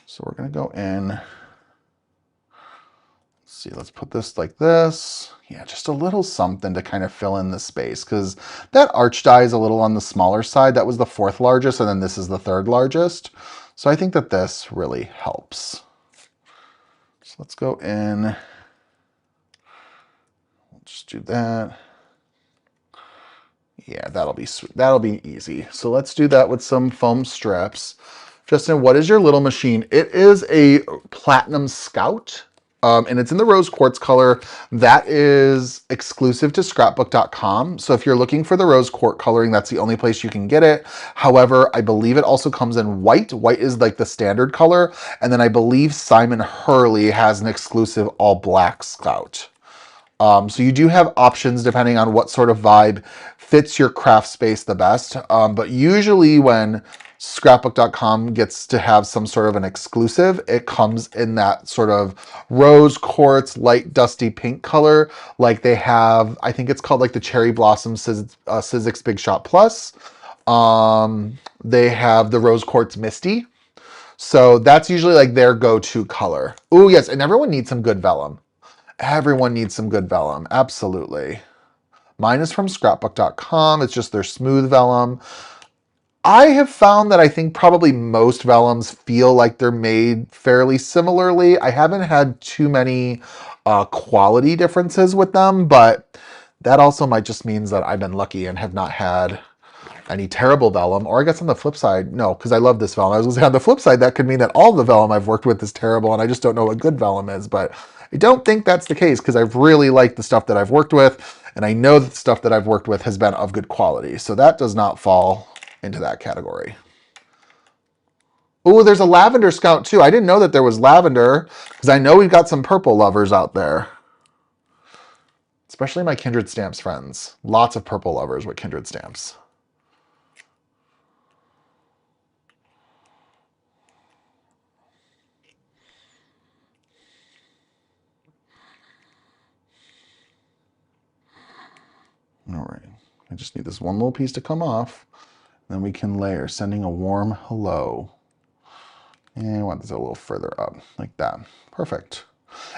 So we're going to go in. Let's see, let's put this like this. Yeah, just a little something to kind of fill in the space because that arch die is a little on the smaller side. That was the 4th largest, and then this is the 3rd largest. So I think that this really helps. So let's go in. We'll just do that. Yeah, that'll be sweet. That'll be easy. So let's do that with some foam strips. Justin, what is your little machine? It is a Platinum Scout, and it's in the rose quartz color. That is exclusive to scrapbook.com. So if you're looking for the rose quartz coloring, that's the only place you can get it. However, I believe it also comes in white. White is like the standard color. And then I believe Simon Hurley has an exclusive all black Scout. So you do have options depending on what sort of vibe fits your craft space the best. But usually when scrapbook.com gets to have some sort of an exclusive, it comes in that sort of rose quartz, light dusty pink color. Like they have, I think it's called like the Cherry Blossom Sizzix Big Shot Plus. They have the rose quartz Misty. So that's usually like their go-to color. Oh yes, and everyone needs some good vellum. Everyone needs some good vellum, absolutely. Mine is from scrapbook.com. It's just their smooth vellum. I have found that I think probably most vellums feel like they're made fairly similarly. I haven't had too many quality differences with them, but that also might just means that I've been lucky and have not had any terrible vellum. Or I guess on the flip side, no, because I love this vellum. I was going to say on the flip side, that could mean that all the vellum I've worked with is terrible and I just don't know what good vellum is, but I don't think that's the case because I've really liked the stuff that I've worked with, and I know that the stuff that I've worked with has been of good quality. So that does not fall into that category. Oh, there's a lavender Scout too. I didn't know that there was lavender because I know we've got some purple lovers out there. Especially my Kindred Stamps friends. Lots of purple lovers with Kindred Stamps. All right, I just need this one little piece to come off. Then we can layer, sending a warm hello. And I want this a little further up, like that. Perfect.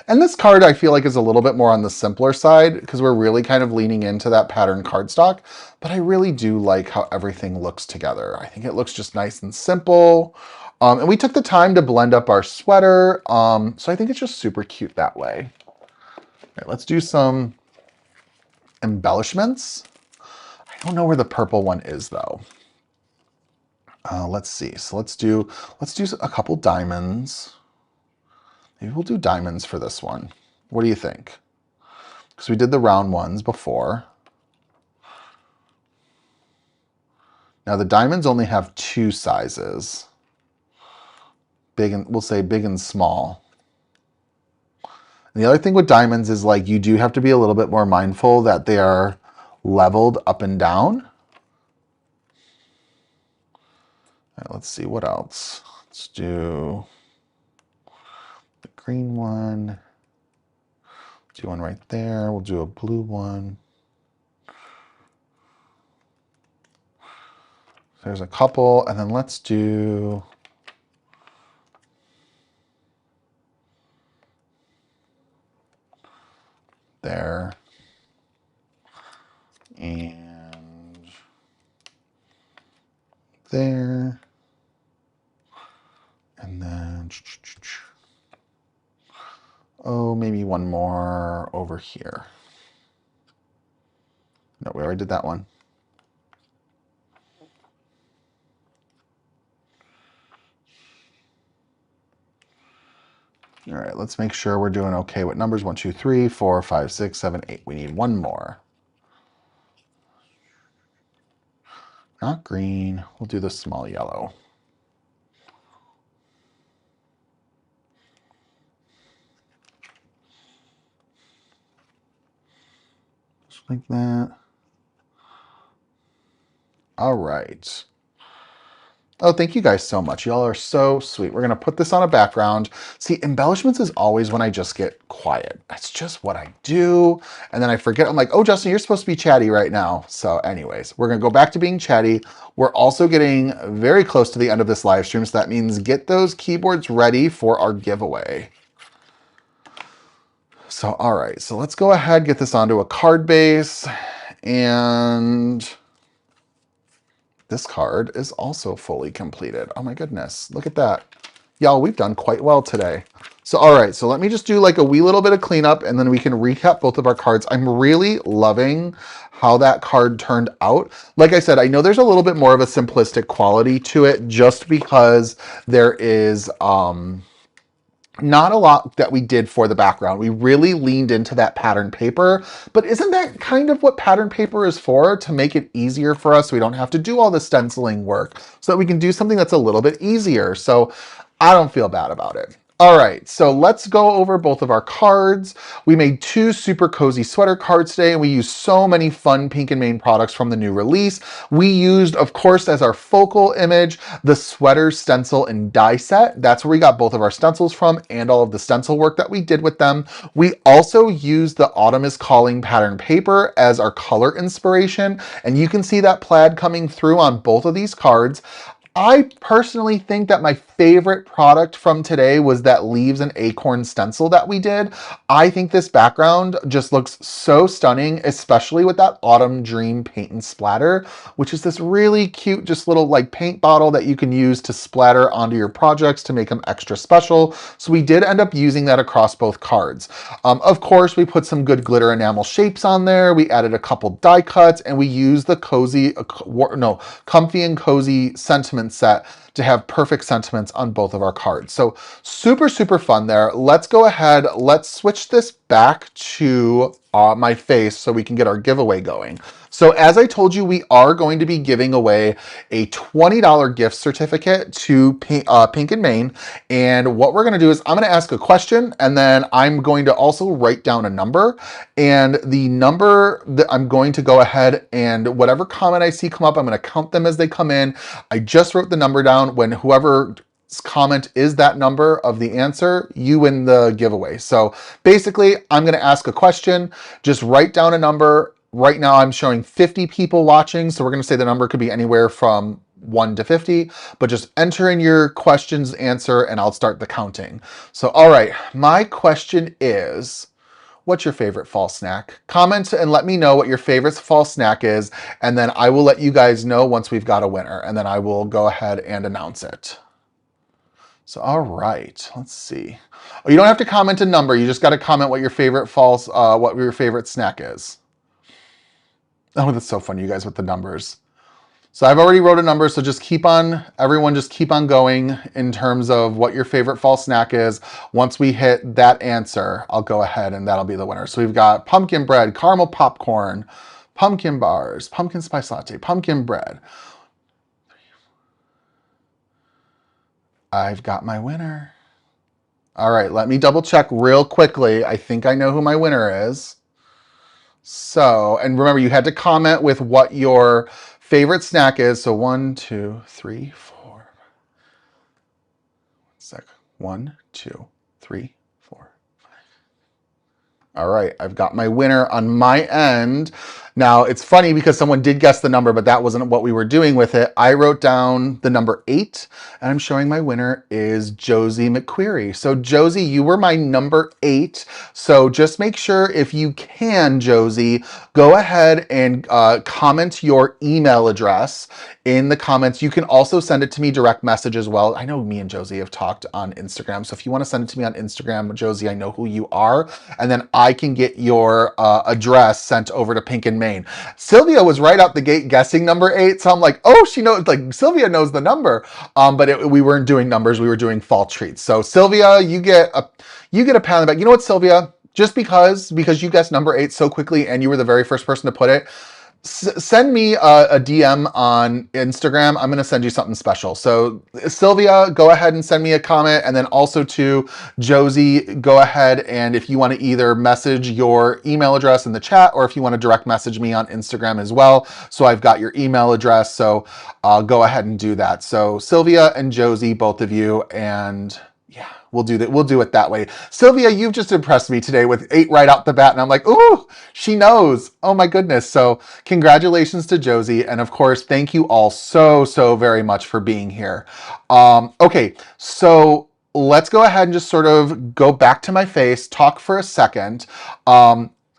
And this card I feel like is a little bit more on the simpler side because we're really kind of leaning into that pattern cardstock, but I really do like how everything looks together. I think it looks just nice and simple. And we took the time to blend up our sweater. So I think it's just super cute that way. All right, let's do some embellishments. I don't know where the purple one is though. Let's see. So let's do a couple diamonds. Maybe we'll do diamonds for this one. What do you think? Because we did the round ones before. Now the diamonds only have 2 sizes. Big and, we'll say big and small. And the other thing with diamonds is like you do have to be a little bit more mindful that they are leveled up and down. All right, let's see what else. Let's do the green one. Do one right there. We'll do a blue one. There's a couple, and then let's do there and there, and then oh, maybe one more over here. No, we already did that one. All right, let's make sure we're doing okay with numbers. 1, 2, 3, 4, 5, 6, 7, 8. We need one more. Not green. We'll do the small yellow. Just like that. All right. Oh, thank you guys so much. Y'all are so sweet. We're going to put this on a background. See, embellishments is always when I just get quiet. That's just what I do. And then I forget. I'm like, oh, Justin, you're supposed to be chatty right now. So anyways, we're going to go back to being chatty. We're also getting very close to the end of this live stream. So that means get those keyboards ready for our giveaway. So, all right. So let's go ahead, get this onto a card base. And this card is also fully completed. Oh my goodness, look at that. Y'all, we've done quite well today. So, all right, so let me just do like a wee little bit of cleanup and then we can recap both of our cards. I'm really loving how that card turned out. Like I said, I know there's a little bit more of a simplistic quality to it just because there is, not a lot that we did for the background. We really leaned into that pattern paper, but isn't that kind of what pattern paper is for? To make it easier for us. So we don't have to do all the stenciling work so that we can do something that's a little bit easier. So I don't feel bad about it. All right, so let's go over both of our cards. We made 2 super cozy sweater cards today, and we used so many fun Pink and Main products from the new release. We used, of course, as our focal image, the sweater stencil and die set. That's where we got both of our stencils from and all of the stencil work that we did with them. We also used the Autumn is Calling pattern paper as our color inspiration, and you can see that plaid coming through on both of these cards. I personally think that my favorite product from today was that Leaves and Acorn stencil that we did. I think this background just looks so stunning, especially with that Autumn Dream paint and splatter, which is this really cute, just little like paint bottle that you can use to splatter onto your projects to make them extra special. So we did end up using that across both cards. Of course, we put some good glitter enamel shapes on there. We added a couple die cuts and we used the comfy and cozy sentiment set to have perfect sentiments on both of our cards. So super, super fun there. Let's go ahead. Let's switch this back to my face so we can get our giveaway going. So as I told you, we are going to be giving away a $20 gift certificate to Pink and Main. And what we're going to do is I'm going to ask a question and then I'm going to also write down a number. And the number that I'm going to go ahead and whatever comment I see come up, I'm going to count them as they come in. I just wrote the number down. When whoever comment is that number of the answer, you win the giveaway. So basically, I'm going to ask a question, just write down a number. Right now, I'm showing 50 people watching, so we're going to say the number could be anywhere from 1 to 50, but just enter in your question's answer and I'll start the counting. So, all right, my question is, what's your favorite fall snack? Comment and let me know what your favorite fall snack is, and then I will let you guys know once we've got a winner, and then I will go ahead and announce it. So, all right, let's see. Oh, you don't have to comment a number. You just got to comment what your favorite what your favorite snack is. Oh, that's so funny, you guys, with the numbers. So I've already wrote a number, so just keep on, everyone just keep on going in terms of what your favorite fall snack is. Once we hit that answer, I'll go ahead and that'll be the winner. So we've got pumpkin bread, caramel popcorn, pumpkin bars, pumpkin spice latte, pumpkin bread. I've got my winner. All right, let me double check real quickly. I think I know who my winner is. So, and remember, you had to comment with what your favorite snack is. So 1, 2, 3, 4. 1, 2, 3, 4. All right, I've got my winner on my end. Now, it's funny because someone did guess the number, but that wasn't what we were doing with it. I wrote down the number 8, and I'm showing my winner is Josie McQuarrie. So, Josie, you were my number 8. So, just make sure if you can, Josie, go ahead and comment your email address in the comments. You can also send it to me direct message as well. I know me and Josie have talked on Instagram. So, if you want to send it to me on Instagram, Josie, I know who you are. And then I can get your address sent over to Pink and Maine. Sylvia was right out the gate guessing number 8, so I'm like, oh, she knows, like Sylvia knows the number. But we weren't doing numbers, we were doing fall treats. So Sylvia, you get a pat on the back. You know what, Sylvia? Just because you guessed number 8 so quickly and you were the very first person to put it, send me a DM on Instagram. I'm going to send you something special. So Sylvia, go ahead and send me a comment. And then also to Josie, go ahead and if you want to either message your email address in the chat or if you want to direct message me on Instagram as well. So I've got your email address. So go ahead and do that. So Sylvia and Josie, both of you, and yeah, we'll do that. We'll do it that way. Sylvia, you've just impressed me today with 8 right out the bat. And I'm like, ooh, she knows. Oh my goodness. So congratulations to Josie. And of course, thank you all so very much for being here. Okay, so let's go ahead and just sort of go back to my face, talk for a second.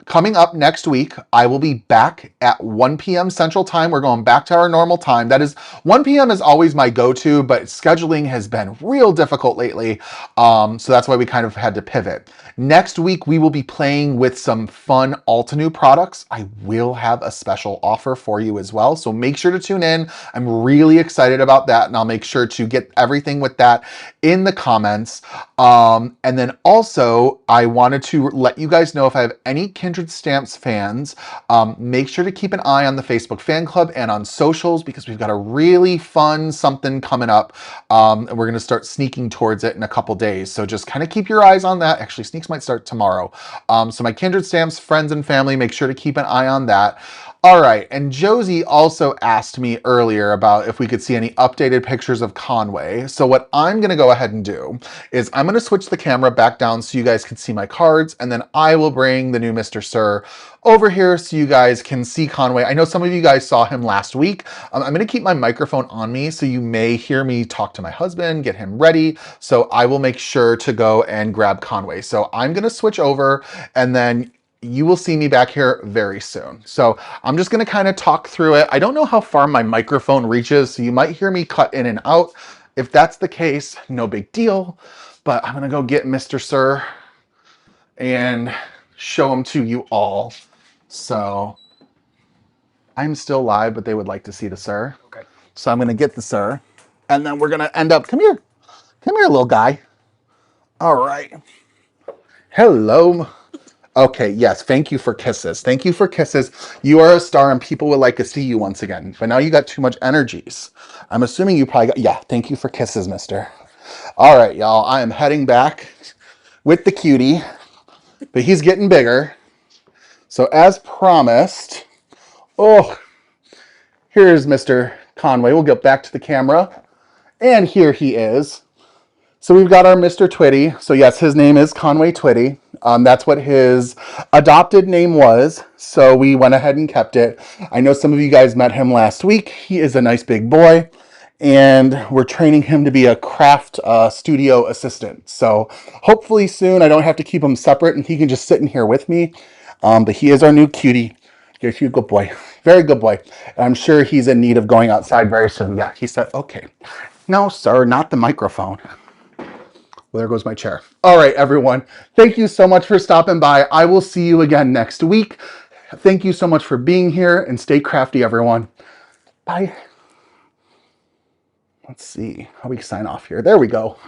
Coming up next week, I will be back at 1 p.m. Central Time. We're going back to our normal time. That is, 1 p.m. is always my go-to, but scheduling has been real difficult lately. So that's why we kind of had to pivot. Next week, we will be playing with some fun Altenew products. I will have a special offer for you as well. So make sure to tune in. I'm really excited about that, and I'll make sure to get everything with that in the comments. And then also, I wanted to let you guys know if I have any Kindred Stamps fans, make sure to keep an eye on the Facebook fan club and on socials because we've got a really fun something coming up. And we're going to start sneaking towards it in a couple days. So just kind of keep your eyes on that. Actually, sneaks might start tomorrow. So my Kindred Stamps friends and family, make sure to keep an eye on that. All right, and Josie also asked me earlier about if we could see any updated pictures of Conway. So what I'm gonna go ahead and do is I'm gonna switch the camera back down so you guys can see my cards, and then I will bring the new Mr. Sir over here so you guys can see Conway. I know some of you guys saw him last week. I'm gonna keep my microphone on me so you may hear me talk to my husband, get him ready. So I will make sure to go and grab Conway. So I'm gonna switch over and then you will see me back here very soon. So I'm just gonna kind of talk through it. I don't know how far my microphone reaches, so you might hear me cut in and out. If that's the case, no big deal, but I'm gonna go get Mr. Sir and show him to you all. So I'm still live, but they would like to see the Sir. Okay. So I'm gonna get the Sir, and then we're gonna end up, come here, little guy. All right, hello. Okay, yes, thank you for kisses. Thank you for kisses. You are a star and people would like to see you once again. But now you got too much energies. I'm assuming you probably got, yeah, thank you for kisses, mister. All right, y'all, I am heading back with the cutie, but he's getting bigger. So as promised, oh, here's Mr. Conway. We'll get back to the camera. And here he is. So we've got our Mr. Twitty. So yes, his name is Conway Twitty. That's what his adopted name was. So we went ahead and kept it. I know some of you guys met him last week. He is a nice big boy. And we're training him to be a craft studio assistant. So hopefully soon I don't have to keep him separate and he can just sit in here with me. But he is our new cutie. You're a good boy. Very good boy. And I'm sure he's in need of going outside very soon. Yeah, he said, okay. No, sir, not the microphone. Well, there goes my chair. All right, everyone. Thank you so much for stopping by. I will see you again next week. Thank you so much for being here and stay crafty, everyone. Bye. Let's see how we sign off here. There we go.